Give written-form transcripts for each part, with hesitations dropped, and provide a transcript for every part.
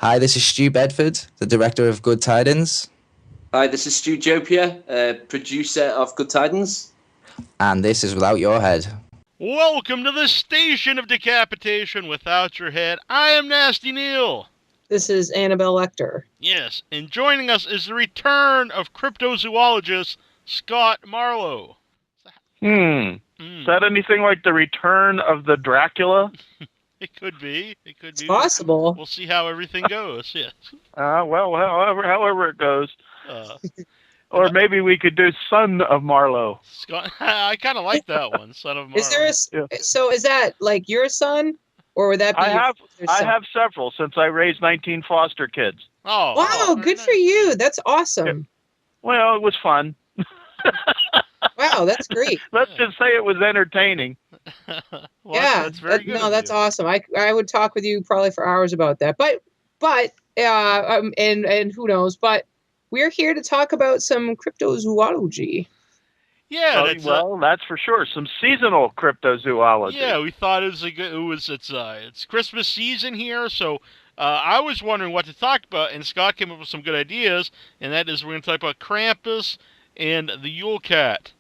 Hi, this is Stu Bedford, the director of Good Tidings. Hi, this is Stu Jopia, producer of Good Tidings. And this is Without Your Head. Welcome to the station of decapitation without your head. I am Nasty Neil. This is Annabelle Lecter. Yes, and joining us is the return of cryptozoologist Scott Marlowe. Is that anything like the return of the Dracula? It could be. It's possible. We'll see how everything goes, yes. Well, however it goes. Or maybe we could do Son of Marlowe. Scott, I kind of like that one, Son of Marlowe. So is that like your son? Or would that be I have several since I raised 19 foster kids. Oh, wow, good nice. For you. That's awesome. Well, it was fun. Wow, that's great. Let's just say it was entertaining. Well, yeah, that's very good. No, that's awesome. I would talk with you probably for hours about that. But and who knows? But we're here to talk about some cryptozoology. Yeah, that's for sure. Some seasonal cryptozoology. Yeah, we thought it's Christmas season here, so I was wondering what to talk about, and Scott came up with some good ideas, and that is we're going to talk about Krampus and the Yule Cat.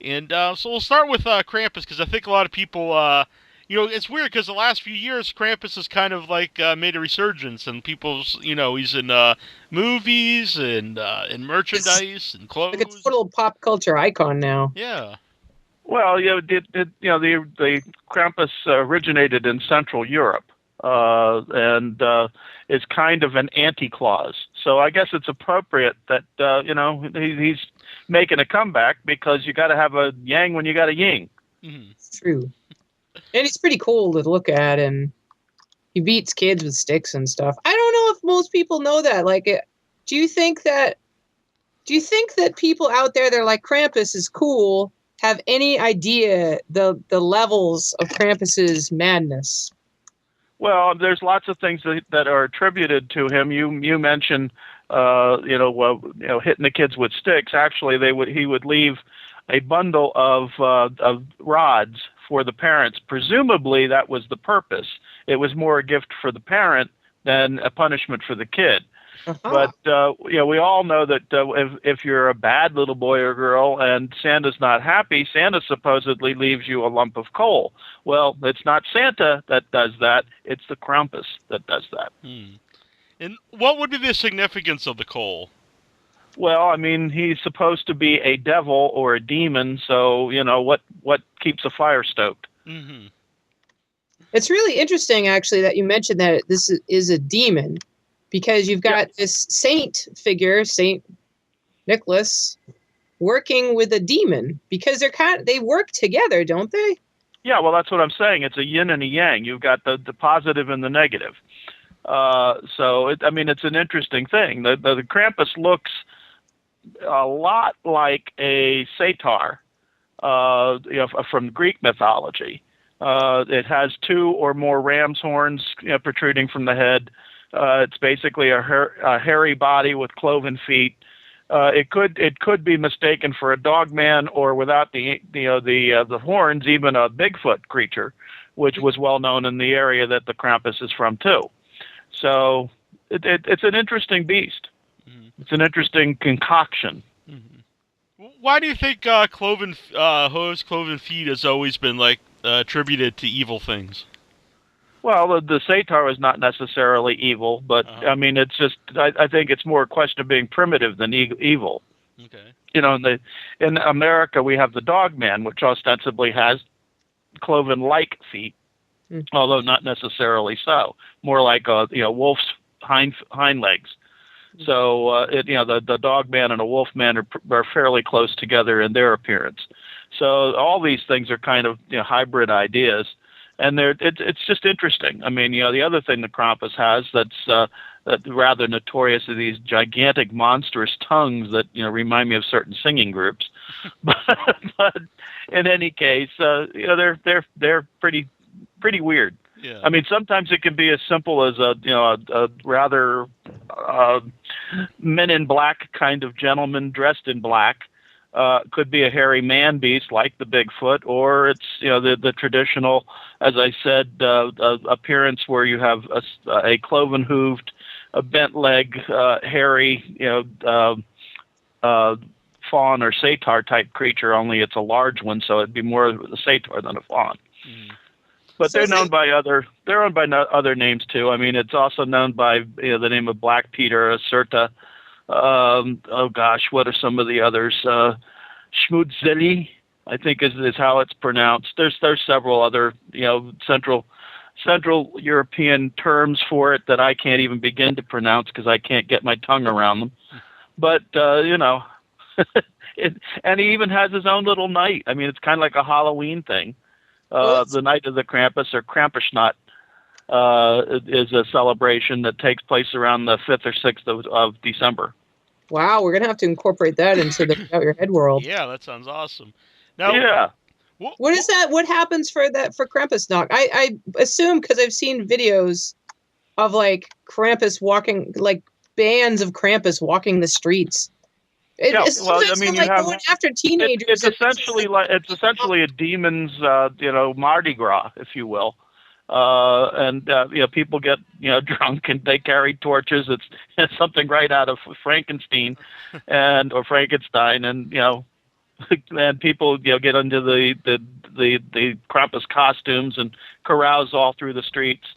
And so we'll start with Krampus, because I think a lot of people, it's weird, because the last few years, Krampus has kind of like made a resurgence, and people's, he's in movies and in merchandise and clothes. Like a total pop culture icon now. Yeah. Well, the Krampus originated in Central Europe. And is kind of an anti-clause. So I guess it's appropriate that, he's making a comeback because you got to have a yang when you got a yin. Mm-hmm. It's true. And he's pretty cool to look at, and he beats kids with sticks and stuff. I don't know if most people know that. Like, do you think that people out there that are like, Krampus is cool, have any idea the levels of Krampus's madness? Well, there's lots of things that are attributed to him. You mentioned, hitting the kids with sticks. Actually, he would leave a bundle of rods for the parents. Presumably, that was the purpose. It was more a gift for the parent than a punishment for the kid. Uh-huh. But we all know that if you're a bad little boy or girl and Santa's not happy, Santa supposedly leaves you a lump of coal. Well, it's not Santa that does that; it's the Krampus that does that. And what would be the significance of the coal? Well, I mean, he's supposed to be a devil or a demon, so what keeps a fire stoked? Mm-hmm. It's really interesting, actually, that you mentioned that this is a demon. Because you've got this saint figure, Saint Nicholas, working with a demon. Because they work together, don't they? Yeah, well, that's what I'm saying. It's a yin and a yang. You've got the positive and the negative. It's an interesting thing. The Krampus looks a lot like a satyr from Greek mythology. It has two or more ram's horns protruding from the head. It's basically a hairy body with cloven feet. It could be mistaken for a dog man, or without the horns, even a bigfoot creature, which was well known in the area that the Krampus is from too. So it's an interesting beast. Mm-hmm. It's an interesting concoction. Mm-hmm. Why do you think cloven feet has always been attributed to evil things? Well, the satyr is not necessarily evil, but I mean, it's just I think it's more a question of being primitive than evil. Okay. In America we have the dog man, which ostensibly has cloven-like feet, although not necessarily so. More like wolf's hind legs. So the dog man and a wolf man are fairly close together in their appearance. So all these things are kind of hybrid ideas. And it's just interesting. I mean, the other thing the Krampus has that's rather notorious are these gigantic, monstrous tongues that remind me of certain singing groups. but in any case, they're pretty weird. Yeah. I mean, sometimes it can be as simple as a rather Men in Black kind of gentleman dressed in black. Could be a hairy man beast like the Bigfoot, or it's the traditional, as I said, appearance where you have a cloven-hooved a bent leg, hairy, fawn or satyr type creature. Only it's a large one, so it'd be more of a satyr than a fawn. Mm. But So they're known by other names too. I mean, it's also known by the name of Black Peter, Acerta. Oh gosh, what are some of the others? Schmutzeli, I think is how it's pronounced. There's several other Central European terms for it that I can't even begin to pronounce because I can't get my tongue around them. But and he even has his own little night. I mean, it's kind of like a Halloween thing. The night of the Krampus, or Krampusnacht, is a celebration that takes place around the 5th or 6th of December. Wow, we're gonna have to incorporate that into the Out Your Head world. Yeah, that sounds awesome. Now, Yeah. What is that? What happens for Krampusnacht? I assume, because I've seen videos of like Krampus walking, like bands of Krampus walking the streets. It's going after teenagers. It's essentially a demon's Mardi Gras, if you will. People get drunk and they carry torches. It's something right out of Frankenstein or Frankenstein, and and people get into the Krampus costumes and carouse all through the streets,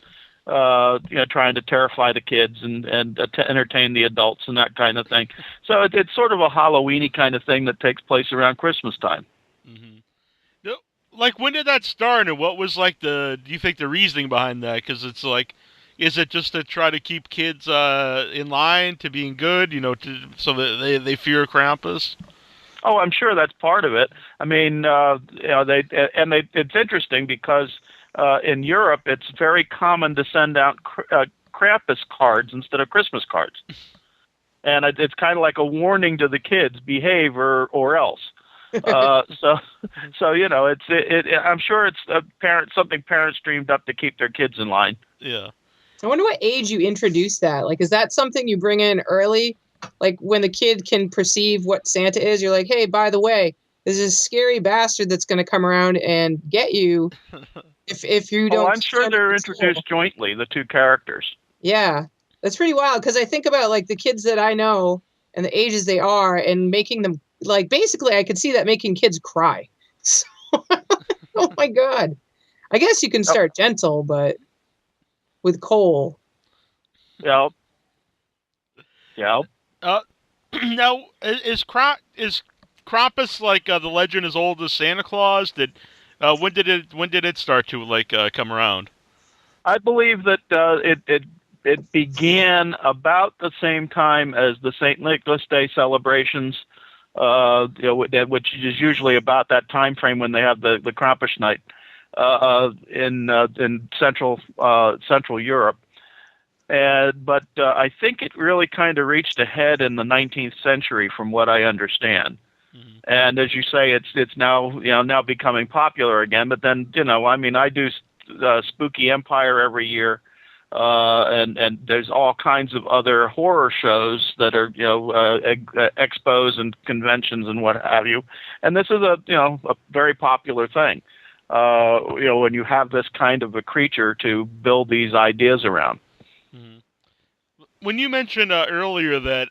trying to terrify the kids and to entertain the adults and that kind of thing. So it's sort of a Halloween-y kind of thing that takes place around Christmas time. Mm-hmm. Like, when did that start, and what was do you think the reasoning behind that? Because it's like, is it just to try to keep kids in line to being good, so that they fear Krampus? Oh, I'm sure that's part of it. I mean, it's interesting because in Europe it's very common to send out Krampus cards instead of Christmas cards, and it's kind of like a warning to the kids: behave or else. So I'm sure it's something parents dreamed up to keep their kids in line. Yeah. I wonder what age you introduce that. Like, is that something you bring in early? Like, when the kid can perceive what Santa is, you're like, hey, by the way, there's this scary bastard that's going to come around and get you if you don't. I'm sure they're introduced jointly, the two characters. Yeah, that's pretty wild, because I think about like the kids that I know and the ages they are, and making them, like, basically I could see that making kids cry. So, oh my God. I guess you can start gentle, but with Cole. Yep. Now, is Krampus like the legend as old as Santa Claus? When did it start to come around? I believe that it began about the same time as the St. Nicholas Day celebrations, which is usually about that time frame when they have the Krampus night in Central Europe. But I think it really kind of reached a head in the 19th century, from what I understand. Mm-hmm. And as you say, it's now becoming popular again. But then I do Spooky Empire every year, and there's all kinds of other horror shows that are expos and conventions and what have you. And this is a very popular thing. When you have this kind of a creature to build these ideas around. When you mentioned earlier that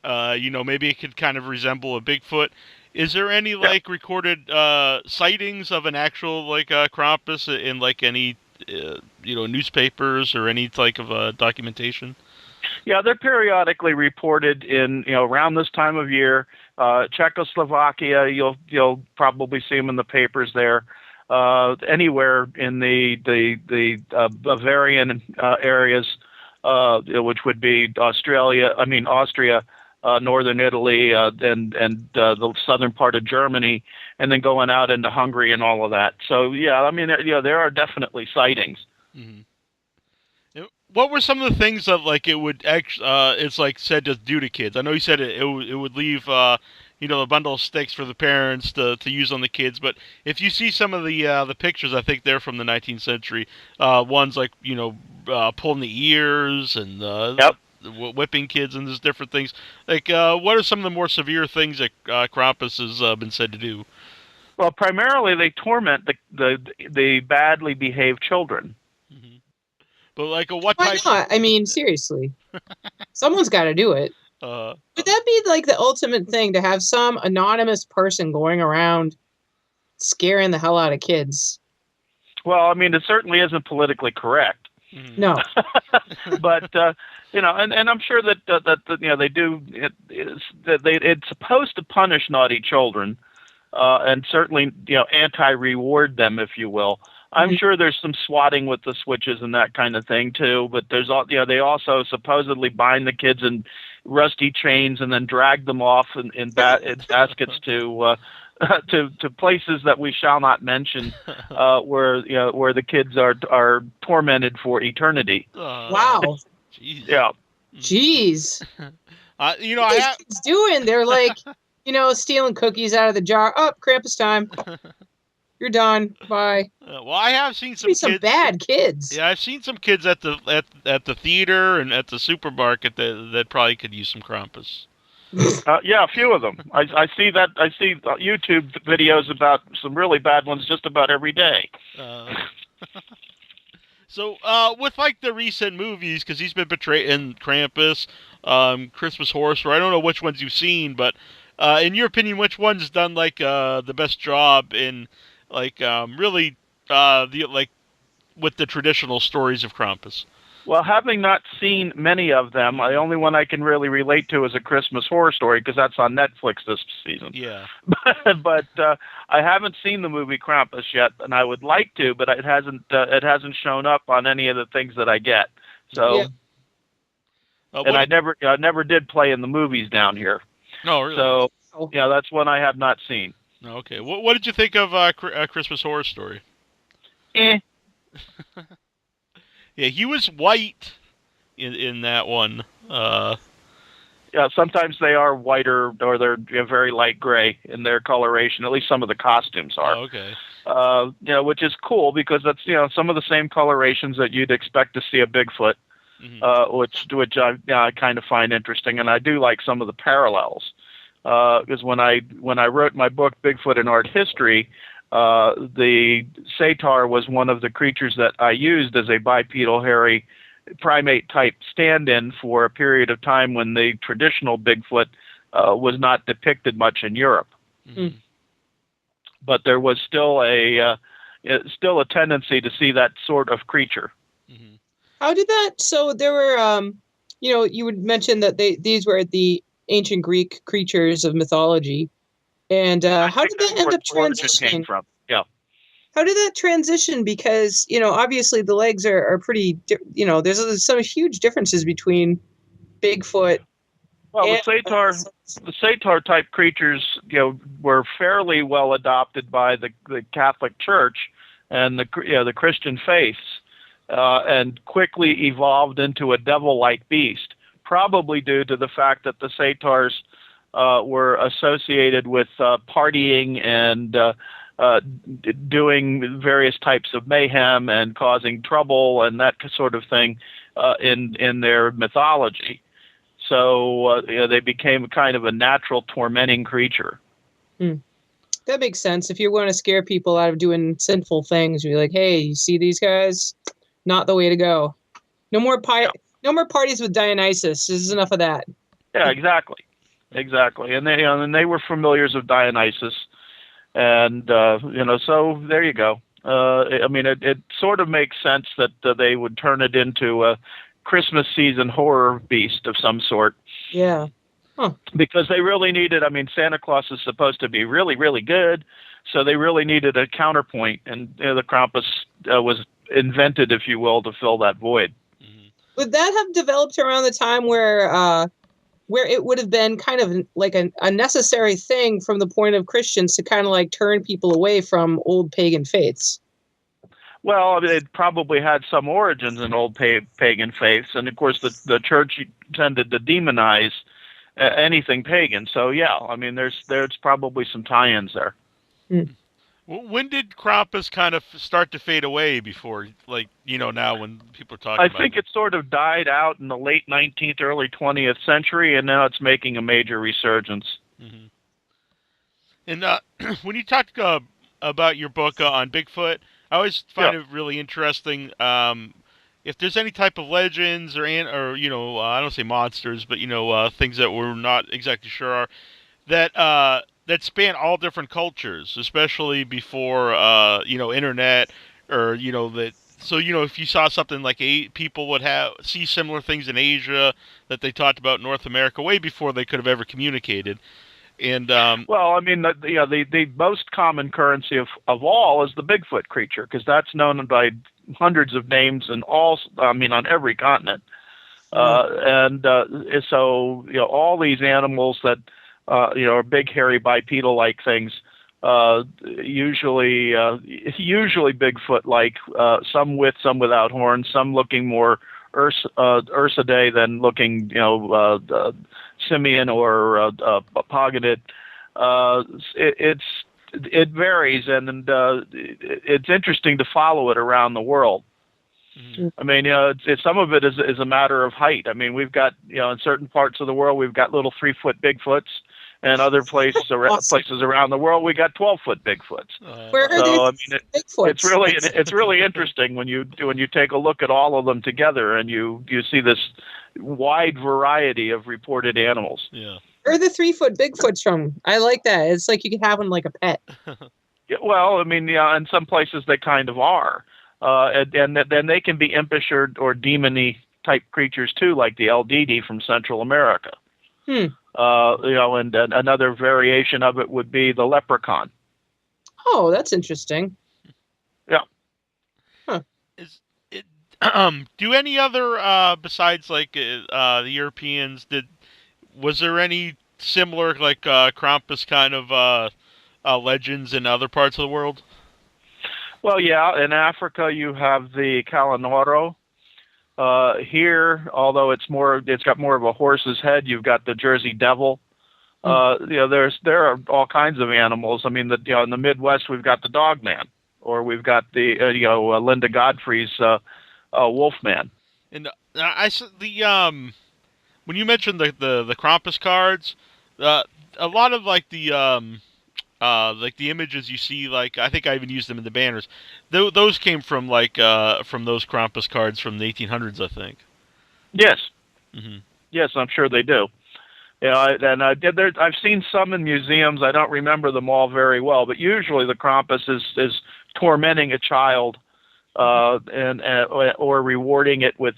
maybe it could kind of resemble a Bigfoot, is there any recorded sightings of an actual Krampus in any newspapers or any type of documentation? Yeah, they're periodically reported in around this time of year. Czechoslovakia, you'll probably see them in the papers there. Anywhere in the Bavarian areas. Which would be Austria, northern Italy, and the southern part of Germany, and then going out into Hungary and all of that. So there are definitely sightings. Mm-hmm. What were some of the things that it would it's said to do to kids? I know you said it would leave a bundle of sticks for the parents to use on the kids. But if you see some of the pictures, I think they're from the 19th century. Ones pulling the ears and whipping kids and there's different things. What are some of the more severe things that Krampus has been said to do? Well, primarily they torment the badly behaved children. Mm-hmm. But like, what Why type? not? I mean, seriously, someone's got to do it. Would that be like the ultimate thing to have some anonymous person going around scaring the hell out of kids? Well, I mean, it certainly isn't politically correct. No. But and I'm sure that they do. It's supposed to punish naughty children, and certainly anti-reward them, if you will. I'm sure there's some swatting with the switches and that kind of thing too. But there's they also supposedly bind the kids in rusty chains and then drag them off in baskets to places that we shall not mention, where the kids are tormented for eternity. Wow. Jeez. Yeah. Jeez. I What are these kids doing? They're like, stealing cookies out of the jar. Oh, Krampus time. You're done. Bye. Well, I have seen some bad kids. Yeah, I've seen some kids at the theater and at the supermarket that probably could use some Krampus. Yeah, a few of them. I see that. I see YouTube videos about some really bad ones just about every day. So, with like the recent movies, because he's been portrayed in Krampus, Christmas Horror Story. I don't know which ones you've seen, but in your opinion, which one's done like the best job in really with the traditional stories of Krampus? Well, having not seen many of them, the only one I can really relate to is A Christmas Horror Story, because that's on Netflix this season. Yeah. But I haven't seen the movie Krampus yet, and I would like to, but it hasn't shown up on any of the things that I get. So, and I never did play in the movies down here. No, really. So, that's one I have not seen. Okay. What did you think of A Christmas Horror Story? Yeah, he was white in that one. Yeah, sometimes they are whiter or they're very light gray in their coloration. At least some of the costumes are. Oh, okay. Which is cool because that's some of the same colorations that you'd expect to see a Bigfoot, which I kind of find interesting, and I do like some of the parallels. Because when I wrote my book Bigfoot in Art History, the satyr was one of the creatures that I used as a bipedal hairy primate type stand-in for a period of time when the traditional Bigfoot was not depicted much in Europe. Mm-hmm. But there was still a tendency to see that sort of creature. Mm-hmm. How did that? So there were, you would mention that these were the ancient Greek creatures of mythology. And how did that end up transitioning? Yeah. How did that transition? Because, obviously the legs are pretty, there's some huge differences between Bigfoot. Well, the satyr type creatures, were fairly well adopted by the Catholic Church and the Christian faiths, and quickly evolved into a devil-like beast, probably due to the fact that the satyrs were associated with partying and doing various types of mayhem and causing trouble and that sort of thing in their mythology. So they became kind of a natural tormenting creature. That makes sense. If you're going to scare people out of doing sinful things, you're like, hey, you see these guys? Not the way to go. No more parties with Dionysus. This is enough of that. Yeah, exactly. And they were familiars of Dionysus, and so there you go. It sort of makes sense that they would turn it into a Christmas season horror beast of some sort. Yeah. Huh. Because they really needed. Santa Claus is supposed to be really, really good, so they really needed a counterpoint, and the Krampus was invented, if you will, to fill that void. Would that have developed around the time where it would have been kind of like a necessary thing from the point of Christians to kind of like turn people away from old pagan faiths? Well, it probably had some origins in old pagan faiths, and of course the church tended to demonize anything pagan. So yeah, there's probably some tie-ins there. When did Krampus kind of start to fade away before, now when people are talking about it? I think it sort of died out in the late 19th, early 20th century, and now it's making a major resurgence. Mm-hmm. And when you talk about your book on Bigfoot, I always find it really interesting. if there's any type of legends or I don't say monsters, but things that we're not exactly sure are that span all different cultures, especially before internet or that. So if you saw something like people would see similar things in Asia that they talked about in North America way before they could have ever communicated. And well, I mean, the most common currency of all is the Bigfoot creature, because that's known by hundreds of names and on every continent. So all these animals that are big, hairy, bipedal-like things, usually Bigfoot-like, some with, some without horns, some looking more Ursidae than looking, simian or pogonid. It varies, and it's interesting to follow it around the world. Mm-hmm. I mean, some of it is a matter of height. I mean, we've got, in certain parts of the world, we've got little 3-foot Bigfoots, and other places around the world, we got 12-foot Bigfoots. Where are Bigfoots? It's really interesting when you take a look at all of them together, and you see this wide variety of reported animals. Yeah. Where are the 3-foot Bigfoots from? I like that. It's like you can have them like a pet. Yeah, well, I mean, in some places they kind of are. And then they can be impish or demon-y type creatures too, like the LDD from Central America. And another variation of it would be the leprechaun. Oh, that's interesting. Yeah. Huh. Do any other besides like the Europeans was there any similar like Krampus kind of legends in other parts of the world? Well, yeah, in Africa you have the Calanoro. Here, although it's got more of a horse's head, you've got the Jersey Devil. There are all kinds of animals. I mean, in the Midwest we've got the Dogman, or we've got the Linda Godfrey's Wolfman. And I said when you mentioned the Krampus cards, a lot of like the images you see, like I think I even used them in the banners. Those came from from those Krampus cards from the 1800s, I think. Yes. Mm-hmm. Yes, I'm sure they do. I've seen some in museums. I don't remember them all very well, but usually the Krampus is tormenting a child, or rewarding it with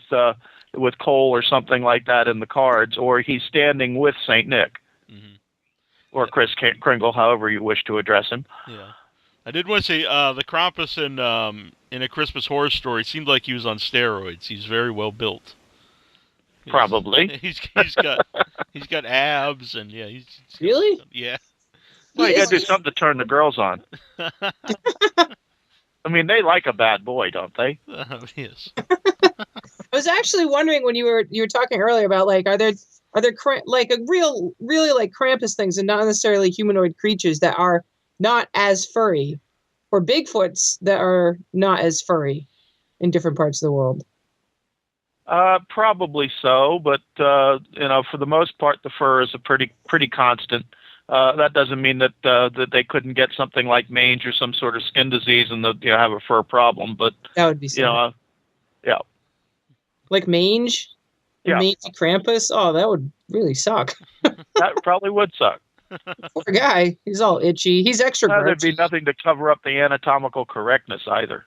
coal or something like that in the cards, or he's standing with Saint Nick. Mm-hmm. Or Chris Kringle, however you wish to address him. Yeah, I did want to say the Krampus in A Christmas Horror Story seemed like he was on steroids. He's very well built. Probably. He's got abs and he's really. Yeah. Well, you got to do something to turn the girls on. I mean, they like a bad boy, don't they? Yes. I was actually wondering when you were talking earlier about like are there like a really like Krampus things and not necessarily humanoid creatures that are not as furry, or Bigfoots that are not as furry in different parts of the world? Probably so, but for the most part, the fur is a pretty constant. That doesn't mean that they couldn't get something like mange or some sort of skin disease and have a fur problem. But that would be sad. Yeah, like mange. Yeah. Mangy Krampus? Oh, that would really suck. That probably would suck. Poor guy. He's all itchy. He's extra gross. There'd be nothing to cover up the anatomical correctness either.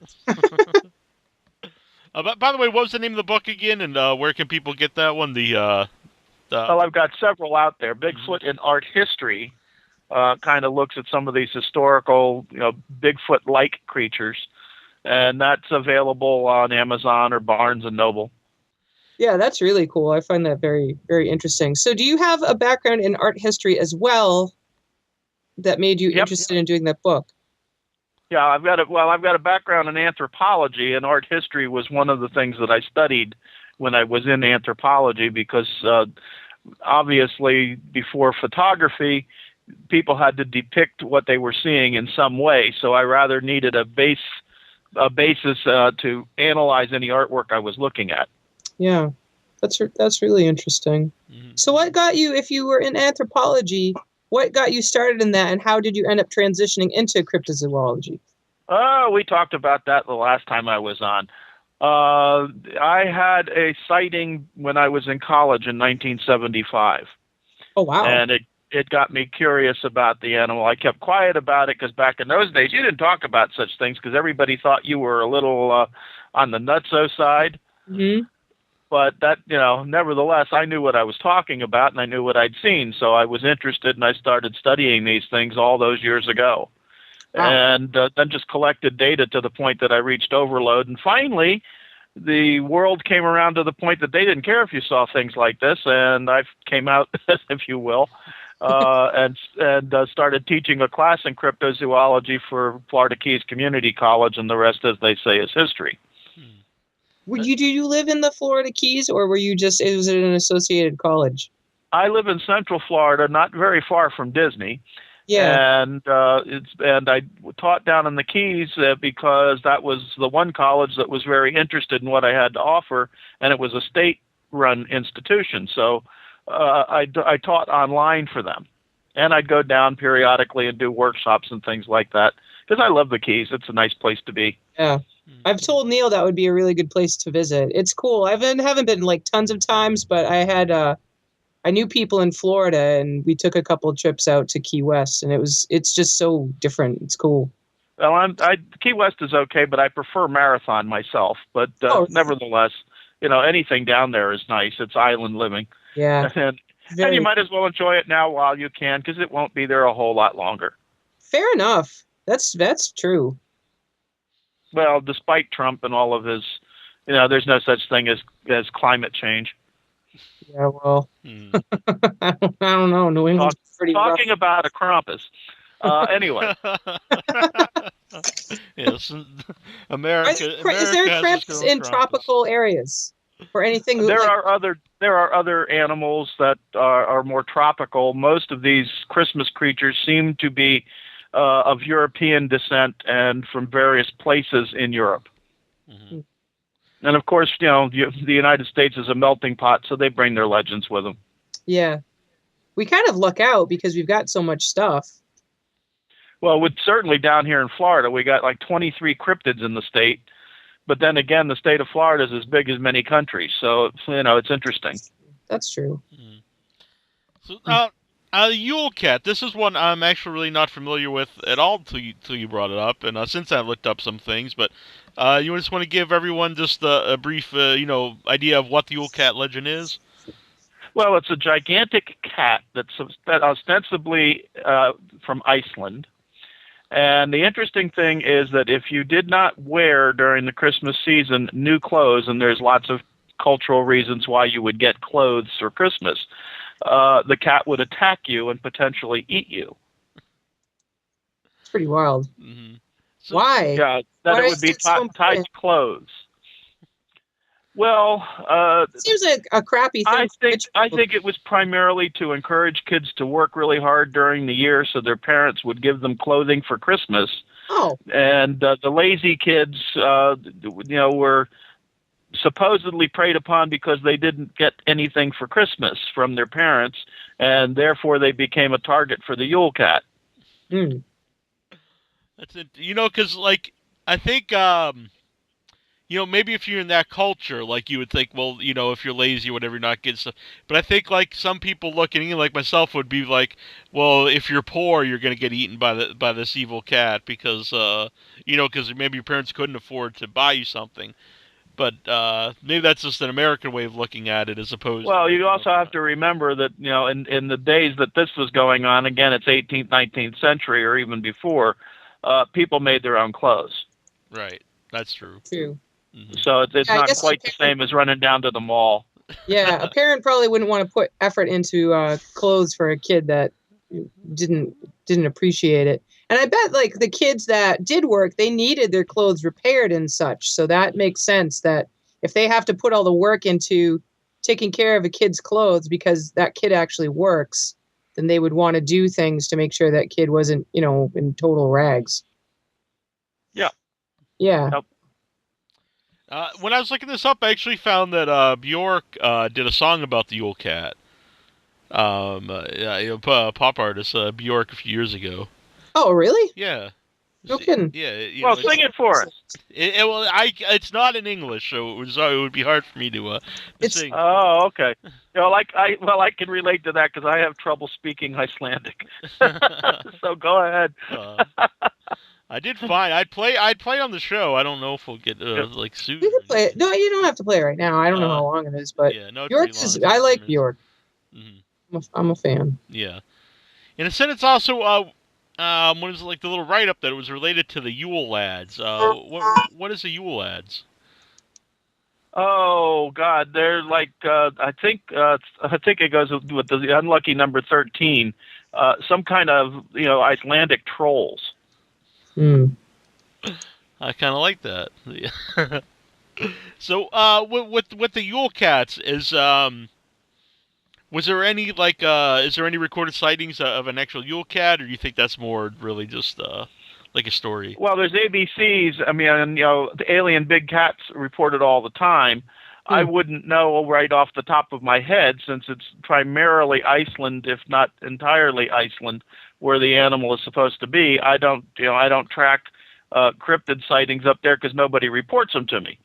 By the way, what was the name of the book again, and where can people get that one? Well, I've got several out there. Bigfoot in Art History kind of looks at some of these historical, Bigfoot-like creatures, and that's available on Amazon or Barnes & Noble. Yeah, that's really cool. I find that very, very interesting. So do you have a background in art history as well that made you interested in doing that book? Yeah, I've got a background in anthropology, and art history was one of the things that I studied when I was in anthropology, because obviously before photography, people had to depict what they were seeing in some way. So I rather needed a basis to analyze any artwork I was looking at. Yeah, that's really interesting. Mm-hmm. So what got you, if you were in anthropology, what got you started in that, and how did you end up transitioning into cryptozoology? We talked about that the last time I was on. I had a sighting when I was in college in 1975. Oh, wow. And it got me curious about the animal. I kept quiet about it because back in those days, you didn't talk about such things because everybody thought you were a little on the nutso side. Mm-hmm. But that, nevertheless, I knew what I was talking about and I knew what I'd seen. So I was interested and I started studying these things all those years ago. Wow. And then just collected data to the point that I reached overload. And finally, the world came around to the point that they didn't care if you saw things like this. And I came out, if you will, and started teaching a class in cryptozoology for Florida Keys Community College. And the rest, as they say, is history. Do you live in the Florida Keys, or was it an associated college? I live in Central Florida, not very far from Disney. Yeah. And I taught down in the Keys because that was the one college that was very interested in what I had to offer, and it was a state-run institution. So I taught online for them, and I'd go down periodically and do workshops and things like that because I love the Keys. It's a nice place to be. Yeah. I've told Neil that would be a really good place to visit. It's cool. I haven't been like tons of times, but I knew people in Florida, and we took a couple of trips out to Key West, and it's just so different. It's cool. Well, Key West is okay, but I prefer Marathon myself. But nevertheless, anything down there is nice. It's island living. Yeah. And you might as well enjoy it now while you can, because it won't be there a whole lot longer. Fair enough. That's true. Well, despite Trump and all of his, there's no such thing as climate change. Yeah, well, I don't know. New England's pretty talking rough. about a Krampus. Anyway. Yes, America. Is there Krampus in tropical areas or anything? There are other animals that are more tropical. Most of these Christmas creatures seem to be of European descent and from various places in Europe. Mm-hmm. And of course, the United States is a melting pot, so they bring their legends with them. Yeah. We kind of luck out because we've got so much stuff. Well, certainly down here in Florida, we got like 23 cryptids in the state. But then again, the state of Florida is as big as many countries. So, it's interesting. That's true. Mm. So, Yule Cat, this is one I'm actually really not familiar with at all till you brought it up. And since I've looked up some things, but you just want to give everyone just a brief, idea of what the Yule Cat legend is? Well, it's a gigantic cat that's ostensibly from Iceland. And the interesting thing is that if you did not wear during the Christmas season new clothes, and there's lots of cultural reasons why you would get clothes for Christmas, the cat would attack you and potentially eat you. It's pretty wild. Mm-hmm. So, why? Yeah, that it would be tied to clothes. Well, it seems like a crappy thing. I think it was primarily to encourage kids to work really hard during the year, so their parents would give them clothing for Christmas. Oh. And the lazy kids, were supposedly preyed upon because they didn't get anything for Christmas from their parents, and therefore they became a target for the Yule Cat. Hmm. That's it. Because I think. Maybe if you're in that culture, you would think, well, if you're lazy or whatever, you're not getting stuff. But I think, some people looking in, like myself, would be like, well, if you're poor, you're going to get eaten by this evil cat because, because maybe your parents couldn't afford to buy you something. But maybe that's just an American way of looking at it as opposed Well, to... you also have to remember that, in the days that this was going on, again, it's 18th, 19th century or even before, people made their own clothes. Right. That's true. True. Mm-hmm. So it's not quite the same as running down to the mall. Yeah, a parent probably wouldn't want to put effort into clothes for a kid that didn't appreciate it. And I bet the kids that did work, they needed their clothes repaired and such. So that makes sense that if they have to put all the work into taking care of a kid's clothes because that kid actually works, then they would want to do things to make sure that kid wasn't, in total rags. Yeah. Yeah. Nope. When I was looking this up, I actually found that Bjork did a song about the Yule Cat. Pop artist Bjork a few years ago. Oh, really? Yeah. No kidding. Yeah. Well, sing it for us. It's not in English, so it would be hard for me to sing. Oh, okay. I can relate to that because I have trouble speaking Icelandic. So go ahead. I did fine. I'd play on the show. I don't know if we'll get sued. You can play it. No, you don't have to play it right now. I don't know how long it is, but Bjork is. I like Bjork. Mm-hmm. I'm a fan. Yeah, and it said it's also what is it, like the little write up that it was related to the Yule lads. What is the Yule lads? Oh God, they're like I think it goes with the unlucky number 13. Some kind of Icelandic trolls. Hmm. I kind of like that. So, with the Yule Cats was there any is there any recorded sightings of an actual Yule Cat, or do you think that's more really just like a story? Well, there's ABCs. I mean, the alien big cats reported all the time. I wouldn't know right off the top of my head, since it's primarily Iceland, if not entirely Iceland, where the animal is supposed to be. I don't track cryptid sightings up there because nobody reports them to me.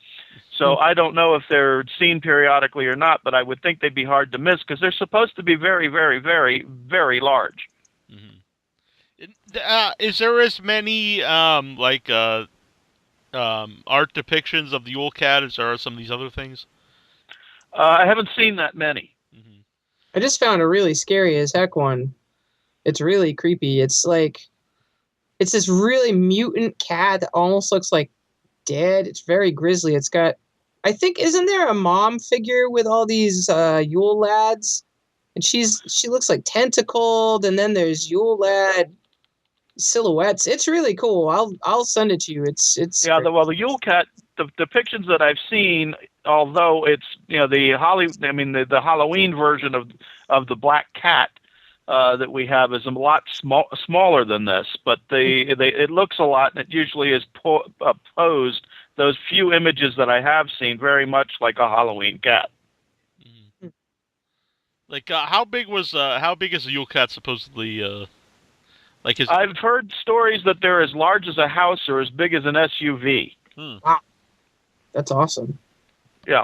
So I don't know if they're seen periodically or not, but I would think they'd be hard to miss because they're supposed to be very, very, very, very large. Mm-hmm. Is there as many art depictions of the Yule Cat as there are some of these other things? I haven't seen that many. Mm-hmm. I just found a really scary as heck one. It's really creepy. It's this really mutant cat that almost looks like dead. It's very grisly. It's got, I think, isn't there a mom figure with all these Yule lads? And she looks like tentacled, and then there's Yule lad silhouettes. It's really cool. I'll send it to you. It's the Yule Cat, the depictions that I've seen, although it's the Halloween version of the black cat that we have is a lot smaller than this, but it looks a lot, and it usually is posed. Those few images that I have seen, very much like a Halloween cat. Mm-hmm. Like how big is a Yule Cat supposedly? I've heard stories that they're as large as a house or as big as an SUV. Wow, that's awesome. Yeah.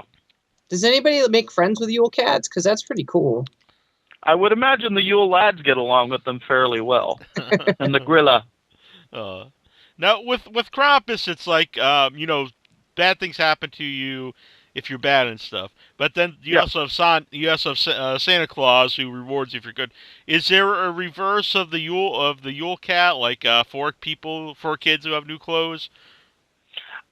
Does anybody make friends with Yule Cats? Because that's pretty cool. I would imagine the Yule lads get along with them fairly well, and the Grilla. Now with Krampus, it's like bad things happen to you if you're bad and stuff. But then you also have Santa Claus who rewards you if you're good. Is there a reverse of the Yule Cat, like for kids who have new clothes?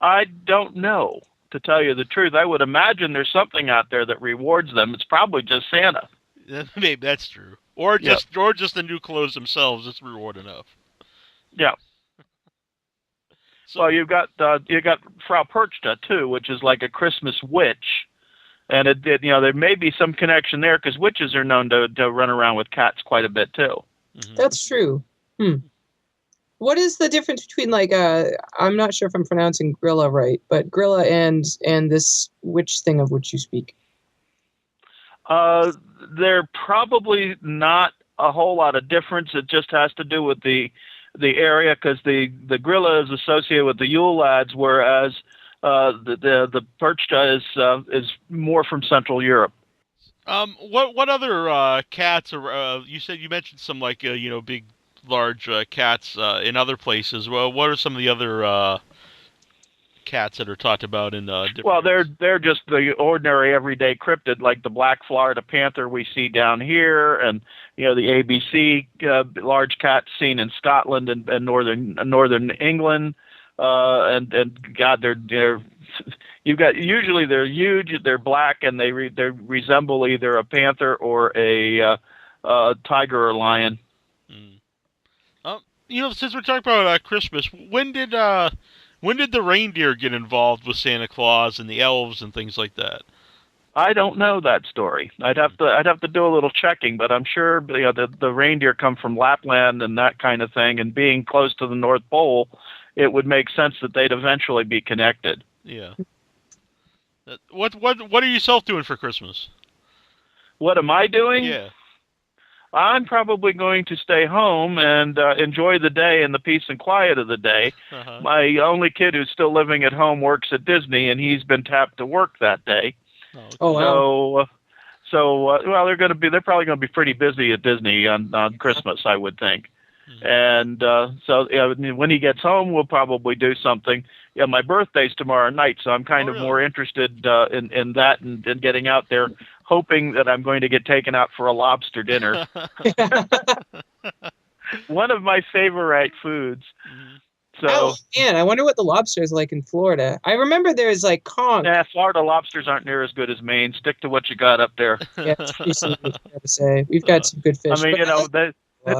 I don't know, to tell you the truth. I would imagine there's something out there that rewards them. It's probably just Santa. Maybe that's true, or just the new clothes themselves. It's reward enough. Yeah. So you got Frau Perchta too, which is like a Christmas witch, and there may be some connection there because witches are known to run around with cats quite a bit too. Mm-hmm. That's true. What is the difference between I'm not sure if I'm pronouncing Grilla right, but Grilla and this witch thing of which you speak? They're probably not a whole lot of difference. It just has to do with the area, because the Grilla is associated with the Yule lads, whereas the Perchta is more from Central Europe. What other cats are? You mentioned some big, large cats in other places. Well, what are some of the other cats that are talked about in different... Well, they're just the ordinary everyday cryptid, like the black Florida panther we see down here, and the ABC large cats seen in Scotland and northern England, and God, they're usually they're huge, they're black, and they resemble either a panther or a tiger or lion. Since we're talking about Christmas, when did the reindeer get involved with Santa Claus and the elves and things like that? I don't know that story. I'd have to do a little checking, but I'm sure the reindeer come from Lapland and that kind of thing, and being close to the North Pole, it would make sense that they'd eventually be connected. Yeah. What are you yourself doing for Christmas? What am I doing? Yeah. I'm probably going to stay home and enjoy the day and the peace and quiet of the day. Uh-huh. My only kid who's still living at home works at Disney, and he's been tapped to work that day. Oh, wow. Well, they're probably going to be pretty busy at Disney on Christmas, I would think. And when he gets home, we'll probably do something. Yeah, my birthday's tomorrow night, so I'm kind of more interested in that and getting out there, hoping that I'm going to get taken out for a lobster dinner. One of my favorite foods. So, oh, man, I wonder what the lobster is like in Florida. I remember there's like conch. Yeah, Florida lobsters aren't near as good as Maine. Stick to what you got up there. Yeah, it's pretty sweet, I gotta say. We've got some good fish. I mean,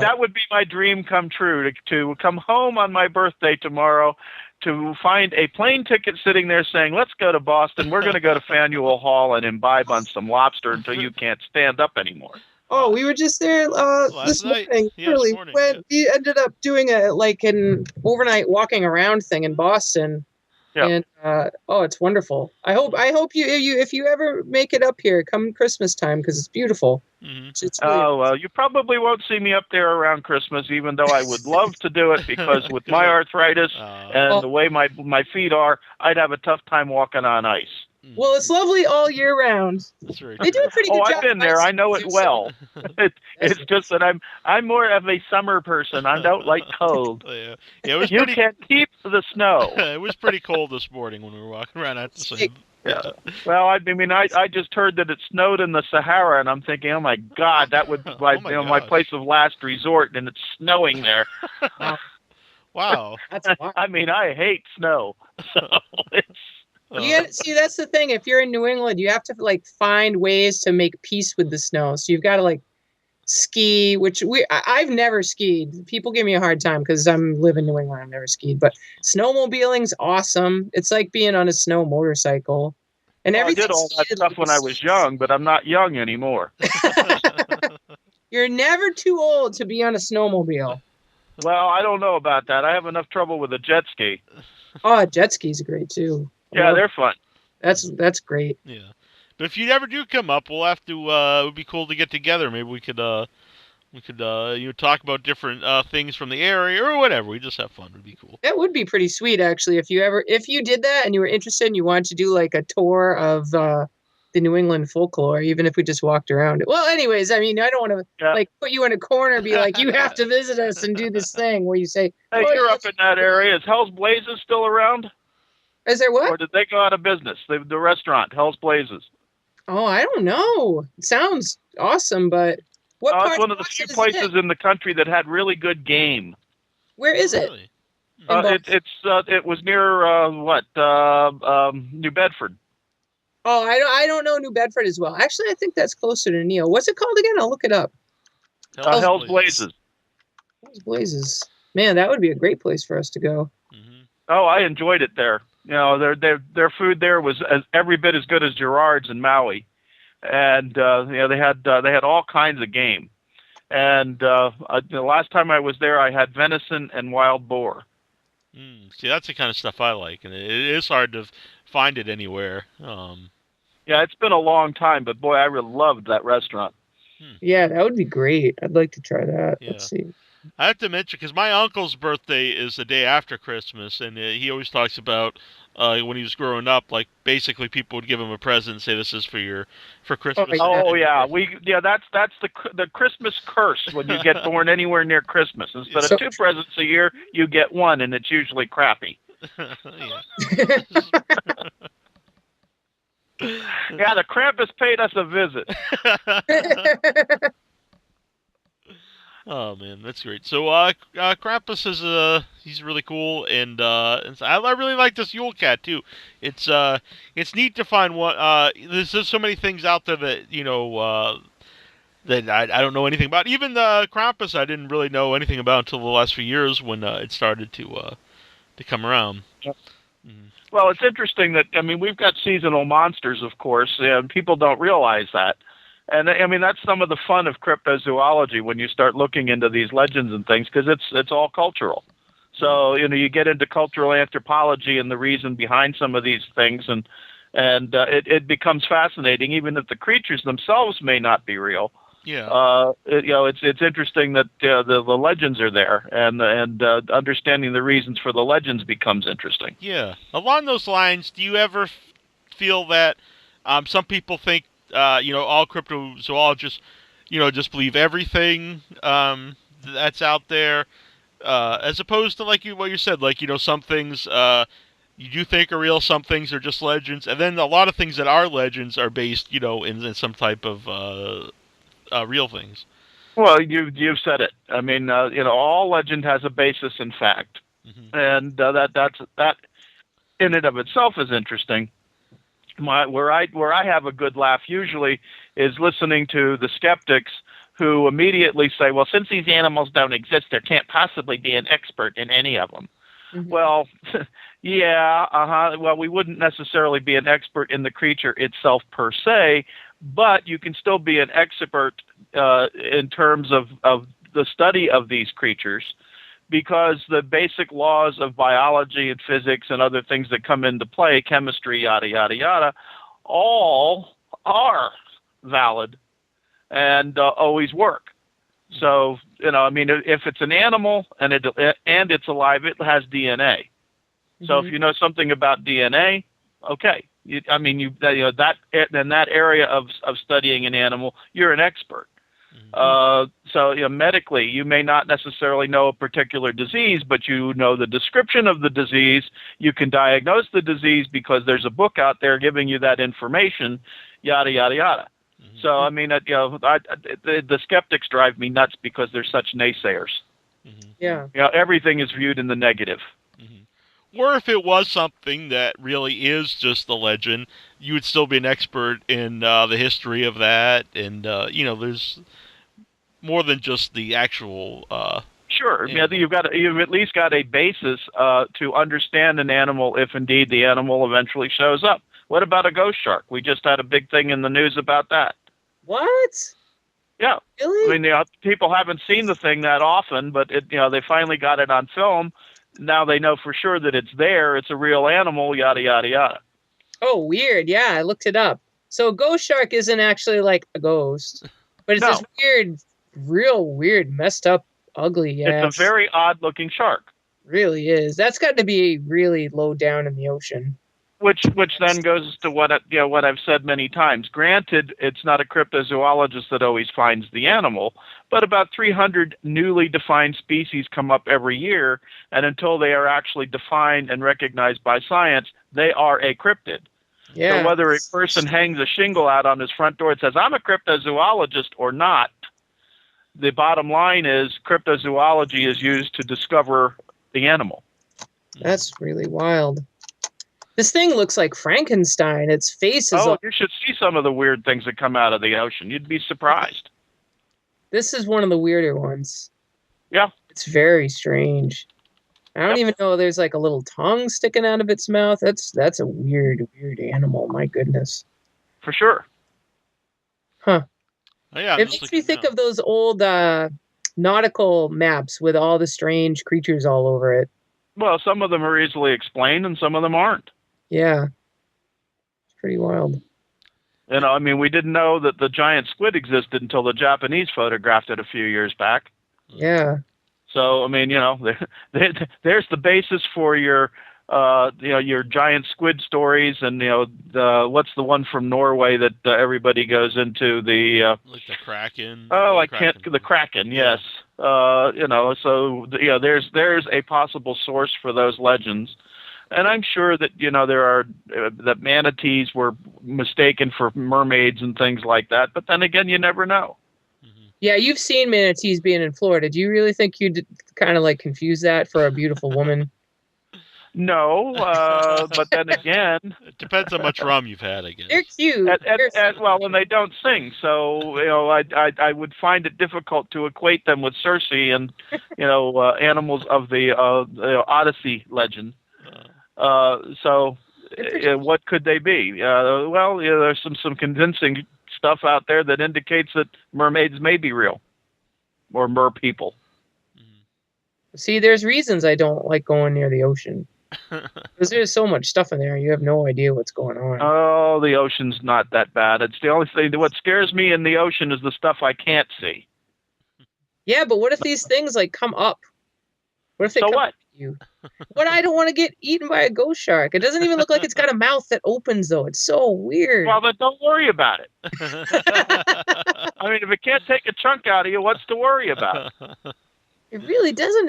that would be my dream come true, to come home on my birthday tomorrow, to find a plane ticket sitting there saying, let's go to Boston. We're going to go to Faneuil Hall and imbibe on some lobster until you can't stand up anymore. Oh, we were just there this morning. Yeah, really, this morning, we ended up doing an overnight walking around thing in Boston. Yeah. And it's wonderful. I hope you if you ever make it up here, come Christmas time because it's beautiful. Mm-hmm. It's really Well, you probably won't see me up there around Christmas, even though I would love to do it, because with my arthritis and the way my feet are, I'd have a tough time walking on ice. well, it's lovely all year round. That's very They do a pretty good job. I've been there. I know it well. It's just that I'm more of a summer person. I don't like cold. Yeah, it was You can keep the snow. It was pretty cold this morning when we were walking around at the same. Yeah. Well, I mean, I just heard that it snowed in the Sahara, and I'm thinking, oh my God, that would be my place of last resort, and it's snowing there. Wow. That's I mean, I hate snow, so it's. see, that's the thing. If you're in New England, you have to find ways to make peace with the snow. So you've got to ski, which I've never skied. People give me a hard time because I'm live in New England. I've never skied, but snowmobiling's awesome. It's like being on a snow motorcycle. And everything. I did all that stuff when I was young, but I'm not young anymore. You're never too old to be on a snowmobile. Well, I don't know about that. I have enough trouble with a jet ski. Oh, jet skis are great too. Yeah, they're fun. That's great. Yeah, but if you ever do come up, we'll have to. It would be cool to get together. Maybe we could talk about different things from the area or whatever. We just have fun. It'd be cool. That would be pretty sweet, actually. If you did that and you were interested and you wanted to do a tour of the New England folklore, even if we just walked around it. Well, anyways, I mean, I don't want to put you in a corner and be like, you have to visit us and do this thing where you say, hey, you're up in that area. Is Hell's Blazes still around? Is there what? Or did they go out of business? The restaurant, Hell's Blazes. Oh, I don't know. It sounds awesome, but what part? It's one of the few places in the country that had really good game. Where is it? Really? It was near New Bedford. Oh, I don't know New Bedford as well. Actually, I think that's closer to Neil. What's it called again? I'll look it up. Hell's Blazes. Hell's Blazes. Man, that would be a great place for us to go. Mm-hmm. Oh, I enjoyed it there. You know, their food there was every bit as good as Gerard's in Maui, and they had all kinds of game. And the last time I was there, I had venison and wild boar. See, that's the kind of stuff I like, and it is hard to find it anywhere. Yeah, it's been a long time, but boy, I really loved that restaurant. Yeah, that would be great. I'd like to try that. Yeah. Let's see. I have to mention, because my uncle's birthday is the day after Christmas, and he always talks about when he was growing up, basically people would give him a present and say, "This is for Christmas." Oh yeah, that's the Christmas curse when you get born anywhere near Christmas. Instead of 2 presents a year, you get 1, and it's usually crappy. Yeah, the Krampus paid us a visit. Oh man, that's great. So Krampus is he's really cool, and I really like this Yule Cat too. It's neat to find one. There's just so many things out there that that I don't know anything about. Even the Krampus I didn't really know anything about until the last few years when it started to come around. Yep. Well, it's interesting that, I mean, we've got seasonal monsters, of course, and people don't realize that. And, I mean, that's some of the fun of cryptozoology when you start looking into these legends and things, because it's all cultural. So, you get into cultural anthropology and the reason behind some of these things, and, it becomes fascinating, even if the creatures themselves may not be real. Yeah. It's interesting that the legends are there, and understanding the reasons for the legends becomes interesting. Yeah. Along those lines, do you ever feel that some people think, all cryptozoologists, just believe everything that's out there, as opposed to what you said, some things you do think are real, some things are just legends, and then a lot of things that are legends are based, in some type of real things. Well, you've said it. I mean, all legend has a basis in fact, and that in and of itself is interesting. Where I have a good laugh usually is listening to the skeptics who immediately say, "Well, since these animals don't exist, there can't possibly be an expert in any of them." Well, yeah, well, we wouldn't necessarily be an expert in the creature itself per se, but you can still be an expert in terms of the study of these creatures, because the basic laws of biology and physics and other things that come into play, chemistry, yada, yada, yada, all are valid and always work. So, if it's an animal and it's alive, it has DNA. So if you know something about DNA, okay. That in that area of studying an animal, you're an expert. So medically, you may not necessarily know a particular disease, but you know the description of the disease. You can diagnose the disease because there's a book out there giving you that information, yada, yada, yada. So, the skeptics drive me nuts because they're such naysayers. Yeah. Everything is viewed in the negative. Or if it was something that really is just a legend, you would still be an expert in the history of that. And, there's more than just the actual... Sure. You've at least got a basis to understand an animal if indeed the animal eventually shows up. What about a ghost shark? We just had a big thing in the news about that. What? Yeah. Really? People haven't seen the thing that often, but they finally got it on film. Now they know for sure that it's there. It's a real animal, yada, yada, yada. Oh, weird. Yeah, I looked it up. So a ghost shark isn't actually like a ghost, but it's this weird, real weird, messed up, ugly ass. It's a very odd-looking shark. Really is. That's got to be really low down in the ocean. Which then goes to what I've said many times. Granted, it's not a cryptozoologist that always finds the animal, but about 300 newly defined species come up every year, and until they are actually defined and recognized by science, they are a cryptid. Yeah. So whether a person hangs a shingle out on his front door and says, "I'm a cryptozoologist," or not, the bottom line is cryptozoology is used to discover the animal. That's really wild. This thing looks like Frankenstein. Its face is... you should see some of the weird things that come out of the ocean. You'd be surprised. This is one of the weirder ones. Yeah. It's very strange. I don't even know there's like a little tongue sticking out of its mouth. That's a weird, weird animal. My goodness. For sure. Huh. Oh, yeah, it makes me think of those old nautical maps with all the strange creatures all over it. Well, some of them are easily explained and some of them aren't. Yeah. It's pretty wild. We didn't know that the giant squid existed until the Japanese photographed it a few years back. Yeah. So, there's the basis for your giant squid stories, and what's the one from Norway that everybody goes into, the Kraken. Oh, the Kraken. Yes. There's a possible source for those legends, and I'm sure that that manatees were mistaken for mermaids and things like that. But then again, you never know. Yeah, you've seen manatees being in Florida. Do you really think you'd kind of confuse that for a beautiful woman? No, but then again... It depends how much rum you've had, I guess. They're cute. And they don't sing, so I would find it difficult to equate them with Circe and animals of the Odyssey legend. What could they be? There's some convincing stuff out there that indicates that mermaids may be real, or mer people. See, there's reasons I don't like going near the ocean. Because there's so much stuff in there, you have no idea what's going on. Oh, the ocean's not that bad. It's the only thing. What scares me in the ocean is the stuff I can't see. Yeah, but what if these things like come up? What if they So come what? up to you? What? I don't want to get eaten by a ghost shark. It doesn't even look like it's got a mouth that opens, though. It's so weird. Well, then don't worry about it. I mean, if it can't take a chunk out of you, what's to worry about? It really doesn't.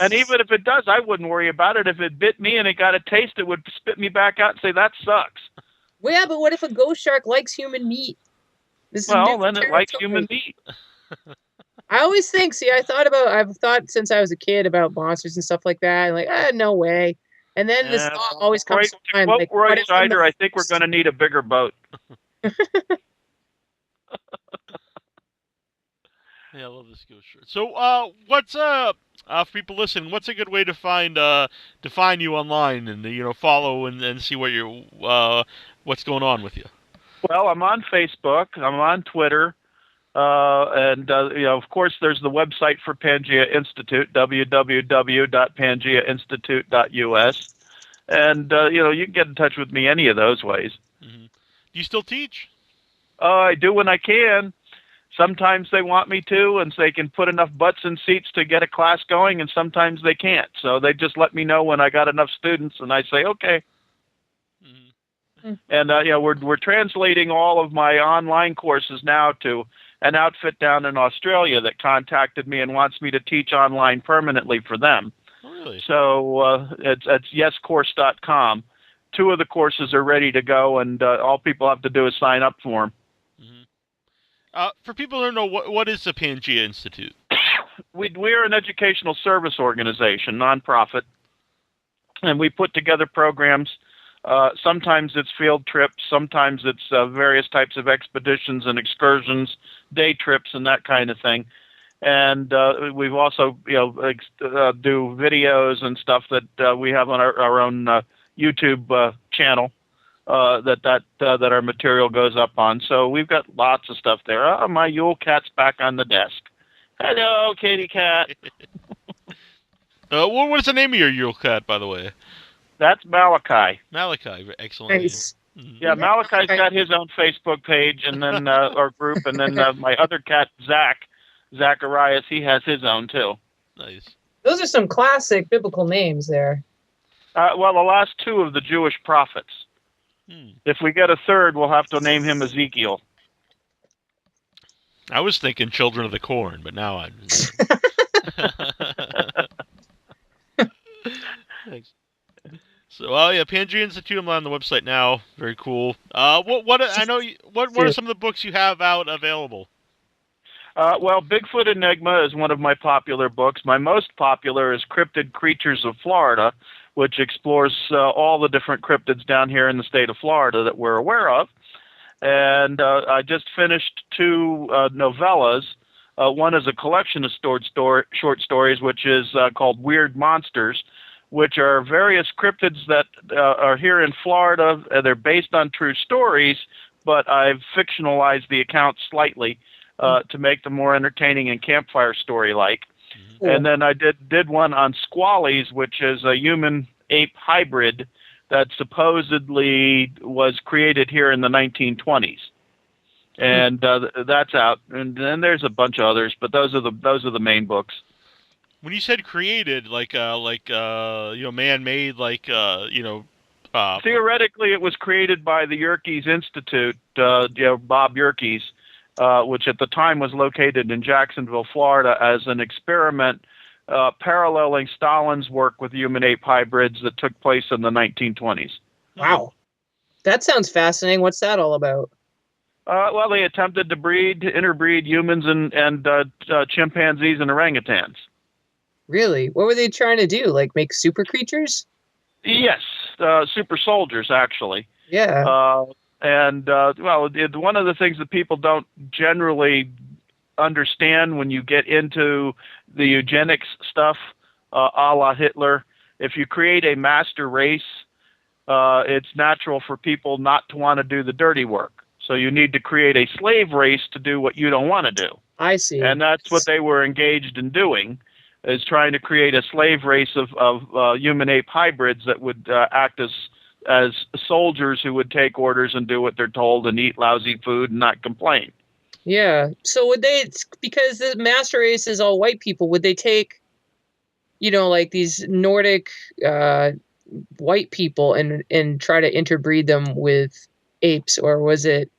And even if it does, I wouldn't worry about it. If it bit me and it got a taste, it would spit me back out and say, that sucks. Well, yeah, but what if a ghost shark likes human meat? Well, then it likes human meat. I always think, I've thought since I was a kid about monsters and stuff like that. And like, no way. And then this thought always comes to mind. Well, Like, Roy Schneider, I think we're going to need a bigger boat. Yeah, I love this ghost shirt. So, what's for people listening? What's a good way to find you online and follow and see what what's going on with you? Well, I'm on Facebook. I'm on Twitter, and of course, there's the website for Pangea Institute, www.pangeainstitute.us, and you can get in touch with me any of those ways. Mm-hmm. Do you still teach? I do when I can. Sometimes they want me to, and so they can put enough butts in seats to get a class going, and sometimes they can't. So they just let me know when I got enough students, and I say, okay. Mm-hmm. And we're translating all of my online courses now to an outfit down in Australia that contacted me and wants me to teach online permanently for them. Oh, really? So it's yescourse.com. 2 of the courses are ready to go, and all people have to do is sign up for them. For people who don't know, what is the Pangea Institute? We're an educational service organization, nonprofit, and we put together programs. Sometimes it's field trips, sometimes it's various types of expeditions and excursions, day trips, and that kind of thing. And we've also, do videos and stuff that we have on our own YouTube channel. That our material goes up on. So we've got lots of stuff there. Oh, my Yule Cat's back on the desk. Hello, kitty cat. What is the name of your Yule Cat, by the way? That's Malachi. Malachi, excellent. Nice. Mm-hmm. Yeah, Malachi's got his own Facebook page and then our group, and then my other cat, Zacharias, he has his own too. Nice. Those are some classic biblical names there. Well, the last 2 of the Jewish prophets. If we get a third, we'll have to name him Ezekiel. I was thinking Children of the Corn, but now I'm... Thanks. So, Pangea Institute, I'm on the website now. Very cool. What are some of the books you have out available? Well, Bigfoot Enigma is one of my popular books. My most popular is Cryptid Creatures of Florida, which explores all the different cryptids down here in the state of Florida that we're aware of. And I just finished 2 novellas. One is a collection of short stories, which is called Weird Monsters, which are various cryptids that are here in Florida. They're based on true stories, but I've fictionalized the accounts slightly to make them more entertaining and campfire story-like. Mm-hmm. And then I did one on Squallies, which is a human-ape hybrid that supposedly was created here in the 1920s. And that's out. And then there's a bunch of others, but those are the main books. When you said created, man-made, theoretically, it was created by the Yerkes Institute, Bob Yerkes, which at the time was located in Jacksonville, Florida, as an experiment paralleling Stalin's work with human-ape hybrids that took place in the 1920s. Wow. That sounds fascinating. What's that all about? Well, they attempted to interbreed humans and chimpanzees and orangutans. Really? What were they trying to do? Like make super creatures? Yes, super soldiers, actually. Yeah. One of the things that people don't generally understand when you get into the eugenics stuff, a la Hitler, if you create a master race, it's natural for people not to want to do the dirty work. So you need to create a slave race to do what you don't want to do. I see. And that's what they were engaged in doing. is trying to create a slave race of human-ape hybrids that would act as soldiers who would take orders and do what they're told and eat lousy food and not complain. Yeah. So would they, because the master race is all white people, would they take, like these Nordic white people and try to interbreed them with apes, or was it?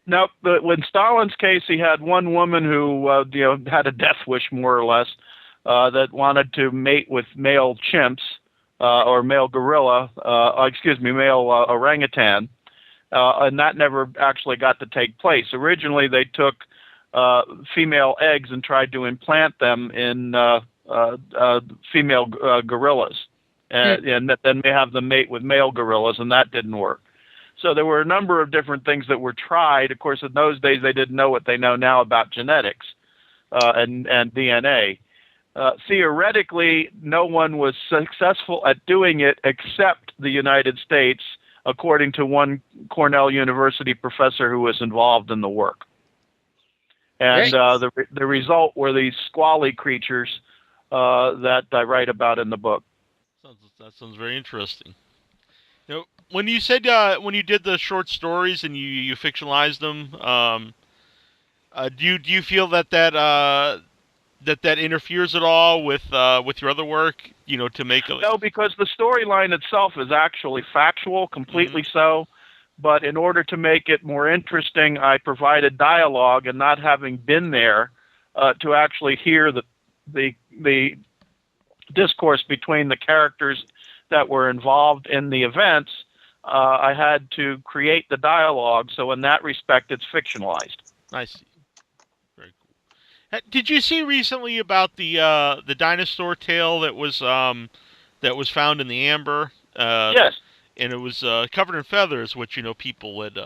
No, but in Stalin's case, he had one woman who had a death wish, more or less, that wanted to mate with male chimps or male gorilla, male orangutan, and that never actually got to take place. Originally, they took female eggs and tried to implant them in female gorillas, and then they have them mate with male gorillas, and that didn't work. So there were a number of different things that were tried. Of course, in those days, they didn't know what they know now about genetics and DNA. Theoretically, no one was successful at doing it except the United States, according to one Cornell University professor who was involved in the work. And the result were these squally creatures that I write about in the book. That sounds very interesting. When you said when you did the short stories and you fictionalized them, do you feel that interferes at all with your other work? To make no, because the storyline itself is actually factual, completely so. But in order to make it more interesting, I provided dialogue, and not having been there to actually hear the discourse between the characters that were involved in the events, I had to create the dialogue. So in that respect, it's fictionalized. I see. Very cool. Did you see recently about the dinosaur tail that was found in the amber? Yes. And it was covered in feathers, which people had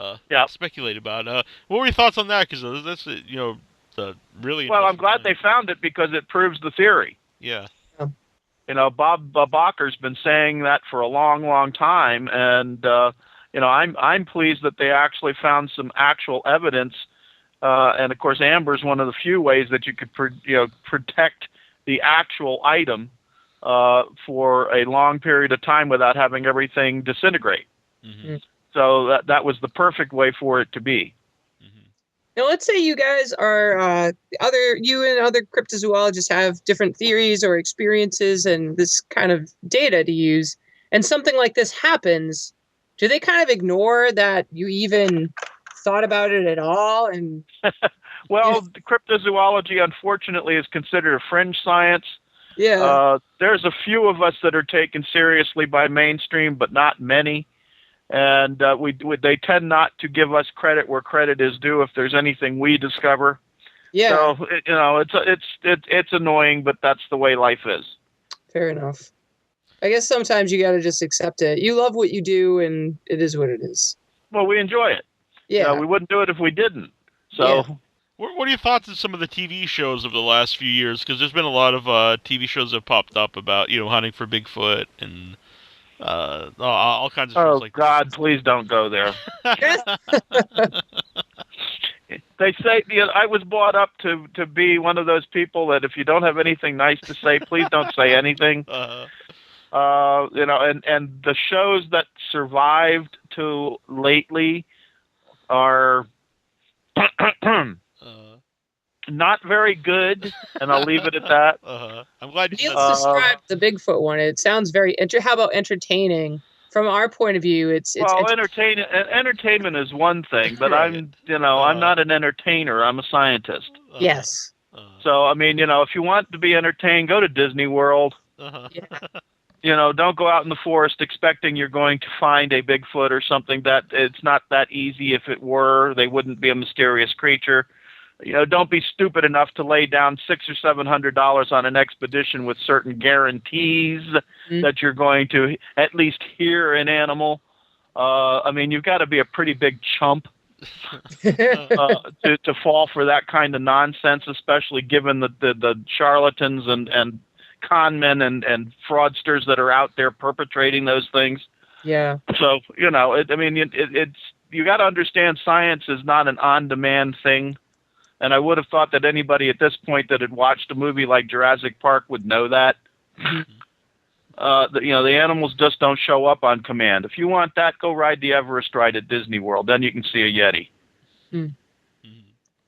speculated about. What were your thoughts on that? Because that's the really well. I'm glad they found it because it proves the theory. Yeah. Bob Bakker's been saying that for a long, long time, and I'm pleased that they actually found some actual evidence. And of course, amber is one of the few ways that you could protect the actual item for a long period of time without having everything disintegrate. Mm-hmm. So that was the perfect way for it to be. Now, let's say you guys are you and other cryptozoologists have different theories or experiences and this kind of data to use, and something like this happens. Do they kind of ignore that you even thought about it at all? And well, cryptozoology, unfortunately, is considered a fringe science. Yeah. There's a few of us that are taken seriously by mainstream, but not many. And they tend not to give us credit where credit is due if there's anything we discover. Yeah. So it's annoying, but that's the way life is. Fair enough. I guess sometimes you got to just accept it. You love what you do, and it is what it is. Well, we enjoy it. Yeah. We wouldn't do it if we didn't. So. Yeah. What are your thoughts on some of the TV shows of the last few years? Because there's been a lot of TV shows that have popped up about hunting for Bigfoot and all kinds of shows like that. Oh God, please don't go there. They say I was brought up to be one of those people that if you don't have anything nice to say, please don't say anything. And the shows that survived to lately are not very good, and I'll leave it at that. I'm glad you described the Bigfoot one. It sounds very how about entertaining? From our point of view, it's entertainment is one thing, but I'm not an entertainer. I'm a scientist. Yes. So I mean, if you want to be entertained, go to Disney World. Yeah. Don't go out in the forest expecting you're going to find a Bigfoot or something. That it's not that easy. If it were, they wouldn't be a mysterious creature. Don't be stupid enough to lay down $600 or $700 on an expedition with certain guarantees that you're going to at least hear an animal. I mean, you've got to be a pretty big chump to fall for that kind of nonsense, especially given the charlatans and con men and fraudsters that are out there perpetrating those things. Yeah. So, it's you got to understand science is not an on-demand thing. And I would have thought that anybody at this point that had watched a movie like Jurassic Park would know that. The animals just don't show up on command. If you want that, go ride the Everest ride at Disney World. Then you can see a Yeti.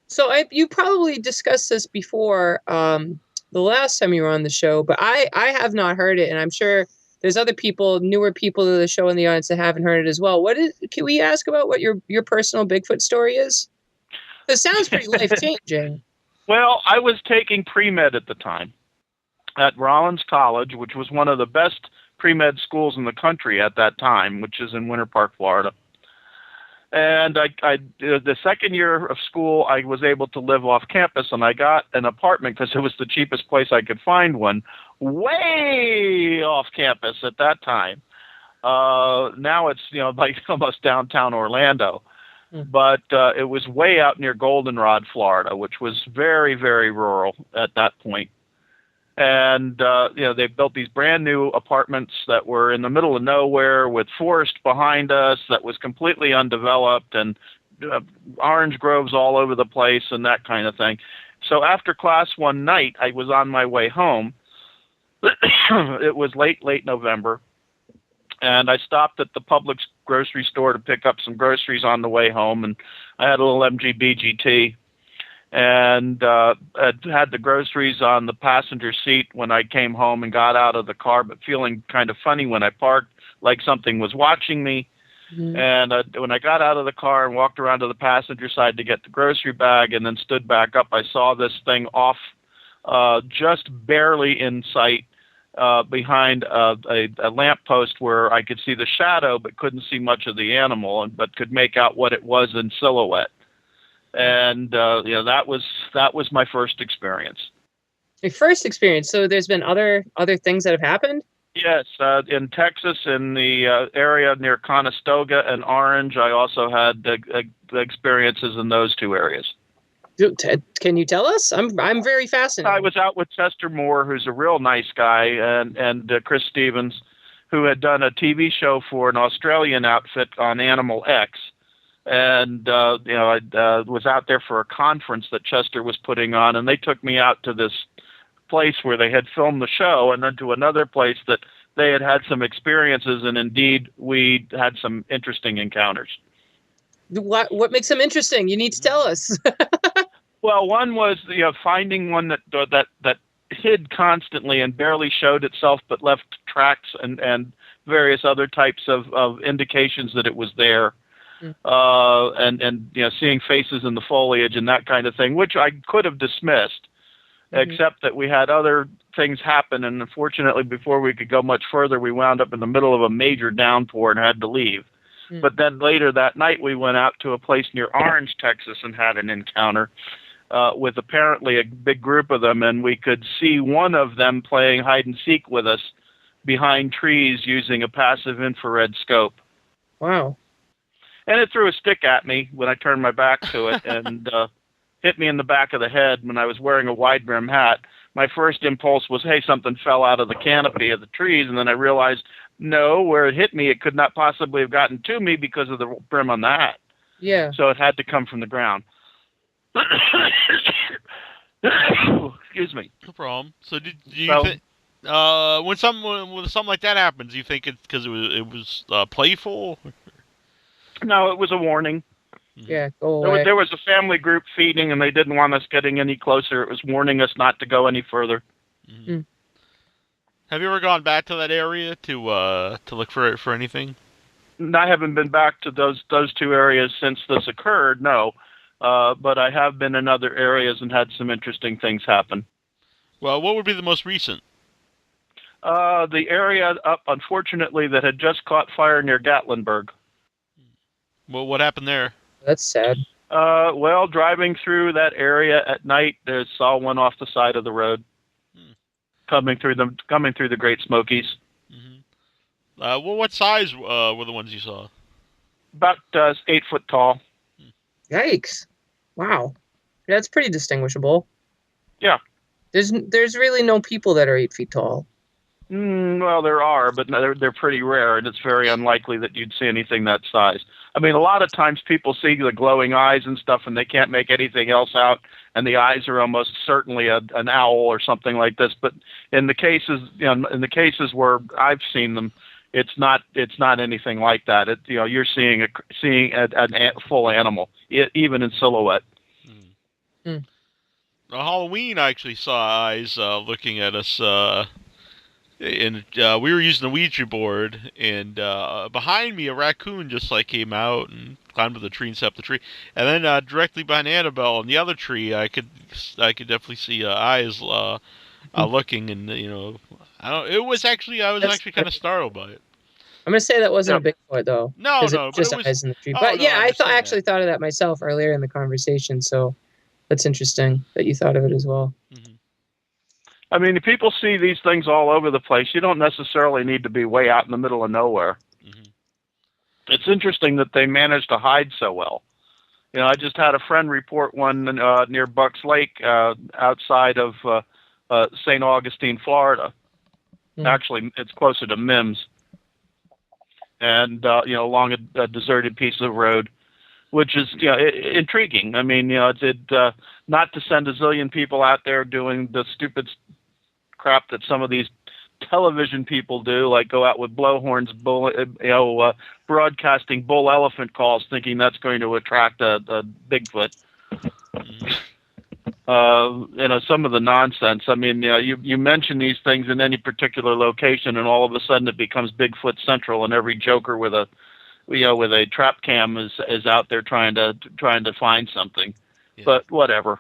So you probably discussed this before the last time you were on the show, but I have not heard it, and I'm sure there's other people, newer people to the show in the audience that haven't heard it as well. Can we ask about what your personal Bigfoot story is? It sounds pretty life-changing. Well, I was taking pre-med at the time at Rollins College, which was one of the best pre-med schools in the country at that time, which is in Winter Park, Florida. And the second year of school, I was able to live off campus, and I got an apartment because it was the cheapest place I could find one, way off campus at that time. Now it's like almost downtown Orlando. But it was way out near Goldenrod, Florida, which was very, very rural at that point. And, they built these brand new apartments that were in the middle of nowhere with forest behind us that was completely undeveloped and orange groves all over the place and that kind of thing. So after class one night, I was on my way home. It was late November. And I stopped at the Publix grocery store to pick up some groceries on the way home, and I had a little MGB GT, and I had the groceries on the passenger seat when I came home and got out of the car, but feeling kind of funny when I parked, like something was watching me. And when I got out of the car and walked around to the passenger side to get the grocery bag and then stood back up, I saw this thing off just barely in sight. Behind a lamppost where I could see the shadow but couldn't see much of the animal, but could make out what it was in silhouette. And that was my first experience. Your first experience. So there's been other things that have happened? Yes, in Texas, in the area near Conestoga and Orange, I also had experiences in those two areas. Can you tell us? I'm very fascinated. I was out with Chester Moore, who's a real nice guy, and Chris Stevens, who had done a TV show for an Australian outfit on Animal X. And, I was out there for a conference that Chester was putting on, and they took me out to this place where they had filmed the show, and then to another place that they had some experiences, and indeed we had some interesting encounters. What makes them interesting? You need to tell us. Well, one was finding one that hid constantly and barely showed itself, but left tracks and various other types of indications that it was there, and seeing faces in the foliage and that kind of thing, which I could have dismissed, except that we had other things happen, and unfortunately, before we could go much further, we wound up in the middle of a major downpour and had to leave. But then later that night, we went out to a place near Orange, Texas, and had an encounter with apparently a big group of them, and we could see one of them playing hide and seek with us behind trees using a passive infrared scope. Wow. And it threw a stick at me when I turned my back to it and hit me in the back of the head when I was wearing a wide brim hat. My first impulse was, hey, something fell out of the canopy of the trees, and then I realized, no, where it hit me, it could not possibly have gotten to me because of the brim on the hat. Yeah. So it had to come from the ground. Excuse me. No problem. So did you think when something like that happens, do you think it's because it was playful? No, it was a warning. Yeah, go away. There was a family group feeding, and they didn't want us getting any closer. It was warning us not to go any further. Have you ever gone back to that area to look for anything? I haven't been back to those two areas since this occurred. No. But I have been in other areas and had some interesting things happen. Well, what would be the most recent? The area up, unfortunately, that had just caught fire near Gatlinburg. Well, what happened there? That's sad. Well, driving through that area at night, I saw one off the side of the road, coming through the Great Smokies. Well, what size were the ones you saw? About 8 foot tall. Yikes! Wow, that's pretty distinguishable. Yeah. There's really no people that are 8 feet tall. Well, there are, but they're pretty rare, and it's very unlikely that you'd see anything that size. I mean, a lot of times people see the glowing eyes and stuff, and they can't make anything else out, and the eyes are almost certainly an owl or something like this. But in the cases, in the cases where I've seen them, it's not anything like that. You're seeing a full animal, even in silhouette. On Halloween, I actually saw eyes looking at us. And we were using the Ouija board, and behind me, a raccoon just came out and climbed to the tree and set up the tree. And then directly behind Annabelle on the other tree, I could definitely see eyes looking, and I was actually kind of startled by it. I'm gonna say that wasn't a Bigfoot though. No, it was just eyes in the tree. Oh, but no, yeah, I actually thought of that myself earlier in the conversation. So that's interesting that you thought of it as well. Mm-hmm. I mean, people see these things all over the place. You don't necessarily need to be way out in the middle of nowhere. Mm-hmm. It's interesting that they manage to hide so well. I just had a friend report one near Bucks Lake outside of St. Augustine, Florida. Mm. Actually, it's closer to Mims. And, along a deserted piece of road, which is, intriguing. I mean, not to send a zillion people out there doing the stupid crap that some of these television people do, like go out with blowhorns, broadcasting bull elephant calls, thinking that's going to attract a Bigfoot. Some of the nonsense. I mean, you mention these things in any particular location, and all of a sudden it becomes Bigfoot Central, and every joker with a trap cam is out there trying to find something. Yeah. But whatever.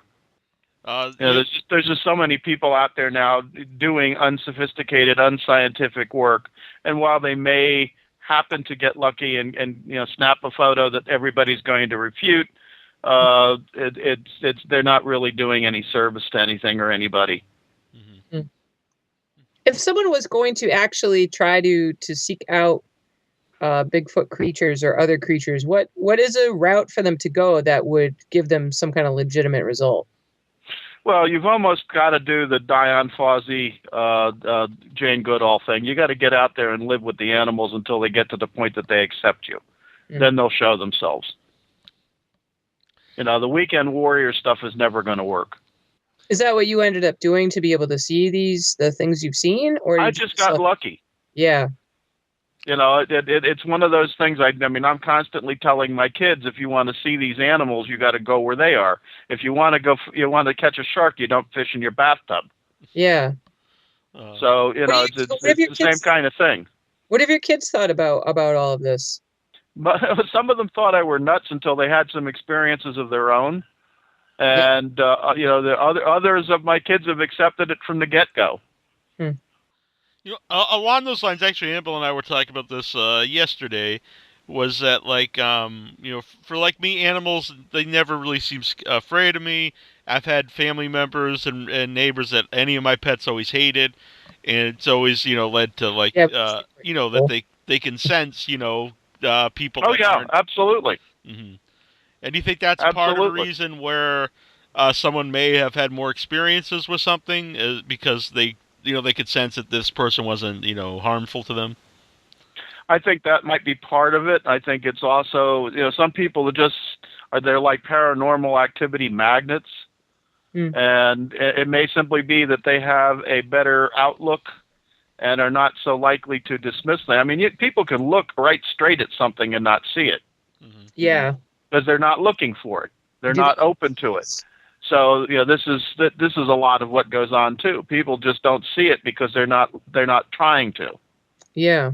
There's just so many people out there now doing unsophisticated, unscientific work, and while they may happen to get lucky and snap a photo that everybody's going to refute, they're not really doing any service to anything or anybody. Mm-hmm. If someone was going to actually try to seek out Bigfoot creatures or other creatures, what is a route for them to go that would give them some kind of legitimate result? Well, you've almost got to do the Dion Fawzy, Jane Goodall thing. You got to get out there and live with the animals until they get to the point that they accept you. Mm-hmm. Then they'll show themselves. The weekend warrior stuff is never going to work. Is that what you ended up doing to be able to see the things you've seen, or I just got lucky? Yeah. It's one of those things. I mean, I'm constantly telling my kids, if you want to see these animals, you got to go where they are. If you want to catch a shark, you don't fish in your bathtub. Yeah. So it's the same kind of thing. What have your kids thought about all of this? But some of them thought I were nuts until they had some experiences of their own, and the others of my kids have accepted it from the get-go. Along those lines, actually, Annabelle and I were talking about this yesterday. Was that for me, animals, they never really seem afraid of me. I've had family members and neighbors that any of my pets always hated, and it's always led to that they can sense people. Oh yeah, absolutely. Mm-hmm. And do you think that's part of the reason where someone may have had more experiences with something, is because they could sense that this person wasn't, harmful to them? I think that might be part of it. I think it's also, some people they're like paranormal activity magnets. Mm. And it may simply be that they have a better outlook and are not so likely to dismiss them. I mean, people can look right straight at something and not see it. Mm-hmm. Yeah. Because they're not looking for it. They're not open to it. So this is a lot of what goes on too. People just don't see it because they're not trying to. Yeah.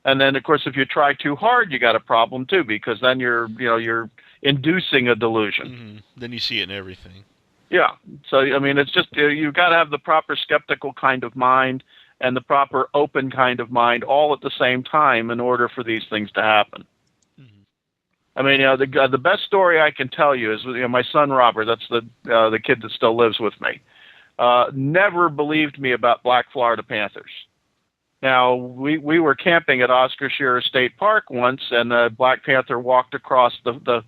And then of course, if you try too hard, you got a problem too, because then you're inducing a delusion. Mm-hmm. Then you see it in everything. Yeah. So I mean, it's just you've got to have the proper skeptical kind of mind and the proper open kind of mind all at the same time in order for these things to happen. I mean, the best story I can tell you is my son Robert. That's the kid that still lives with me. Never believed me about black Florida panthers. Now we were camping at Oscar Scherer State Park once, and a black panther walked across the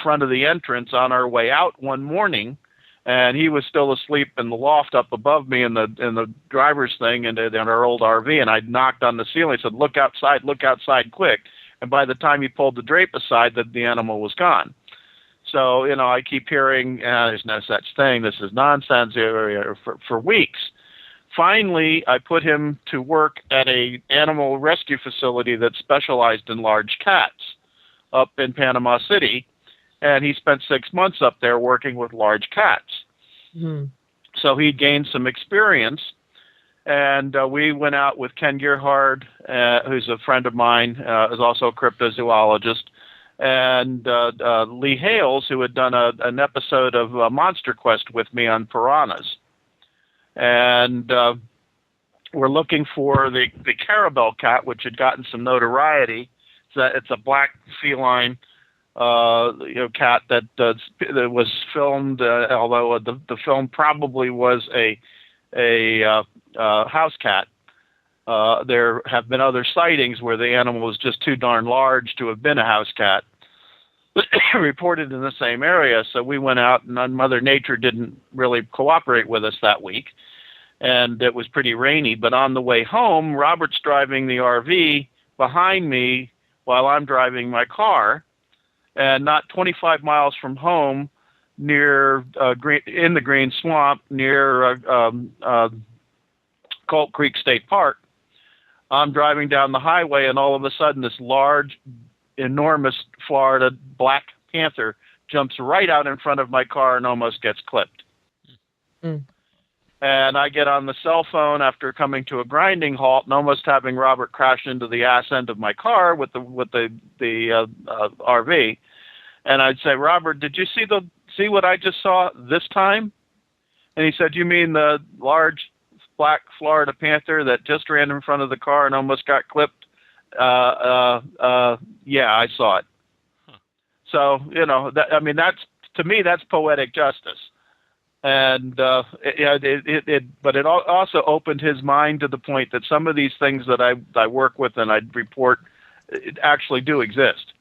front of the entrance on our way out one morning, and he was still asleep in the loft up above me in the driver's thing in our old RV. And I knocked on the ceiling, said, "Look outside, quick!" And by the time he pulled the drape aside, the animal was gone. So, I keep hearing, there's no such thing, this is nonsense, for weeks. Finally, I put him to work at an animal rescue facility that specialized in large cats up in Panama City, and he spent 6 months up there working with large cats. Mm-hmm. So he gained some experience, and we went out with Ken Gerhard, who's a friend of mine, is also a cryptozoologist, and Lee Hales, who had done an episode of Monster Quest with me on piranhas. And we're looking for the Carabel cat, which had gotten some notoriety. It's a black feline cat that was filmed, although the film probably was a house cat. There have been other sightings where the animal was just too darn large to have been a house cat, reported in the same area. So we went out, and Mother Nature didn't really cooperate with us that week, and it was pretty rainy. But on the way home, Robert's driving the RV behind me while I'm driving my car, and not 25 miles from home, near in the Green Swamp, near Colt Creek State Park, I'm driving down the highway, and all of a sudden this large, enormous Florida black panther jumps right out in front of my car and almost gets clipped. Mm. And I get on the cell phone after coming to a grinding halt and almost having Robert crash into the ass end of my car with the RV. And I'd say, Robert, did you see what I just saw this time? And he said, you mean the large black Florida panther that just ran in front of the car and almost got clipped? Yeah, I saw it. Huh. So, that's, to me, that's poetic justice. And but it also opened his mind to the point that some of these things that I work with and I report actually do exist.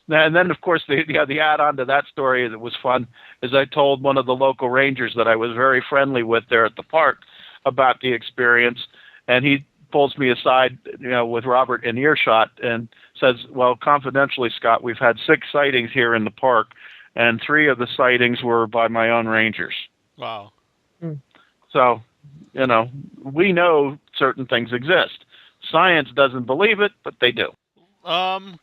And then, of course, the add-on to that story that was fun is I told one of the local rangers that I was very friendly with there at the park about the experience, and he pulls me aside, with Robert in earshot, and says, well, confidentially, Scott, we've had 6 sightings here in the park, and 3 of the sightings were by my own rangers. Wow. So, we know certain things exist. Science doesn't believe it, but they do.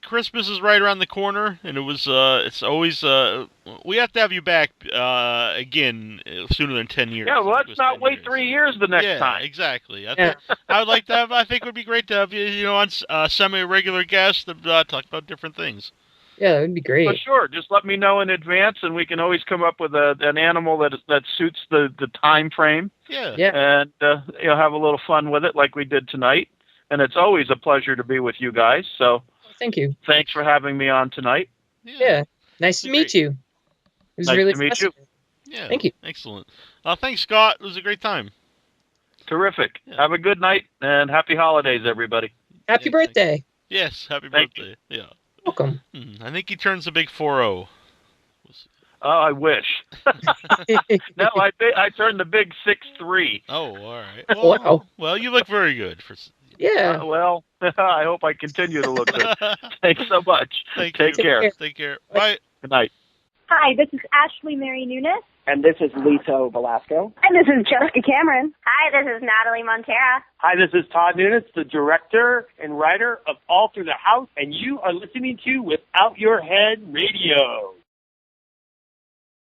Christmas is right around the corner, and it's always, we have to have you back, again, sooner than 10 years. Yeah, well, let's not wait 3 years the next time. Yeah, exactly. I would like to have, I think it would be great to have you, on semi-regular guests to talk about different things. Yeah, that would be great. But sure, just let me know in advance, and we can always come up with an animal that suits the time frame. Yeah. And have a little fun with it, like we did tonight. And it's always a pleasure to be with you guys. So, thank you. Thanks for having me on tonight. Yeah. Nice to meet you. It was nice really to meet you. Yeah. Thank you. Excellent. Thanks, Scott. It was a great time. Terrific. Yeah. Have a good night and happy holidays, everybody. Happy birthday. Yes, happy Thank birthday. You. Yeah. Welcome. I think he turns a big 4-0. Oh, I wish. No, I turned the big 6-3. Oh, all right. Well, wow. Well, you look very good. Yeah. Well, I hope I continue to look good. Thanks so much. Take care. Take care. Bye. Good night. Hi, this is Ashley Mary Nunes. And this is Lito Velasco. And this is Jessica Cameron. Hi, this is Natalie Montera. Hi, this is Todd Nunes, the director and writer of All Through the House, and you are listening to Without Your Head Radio.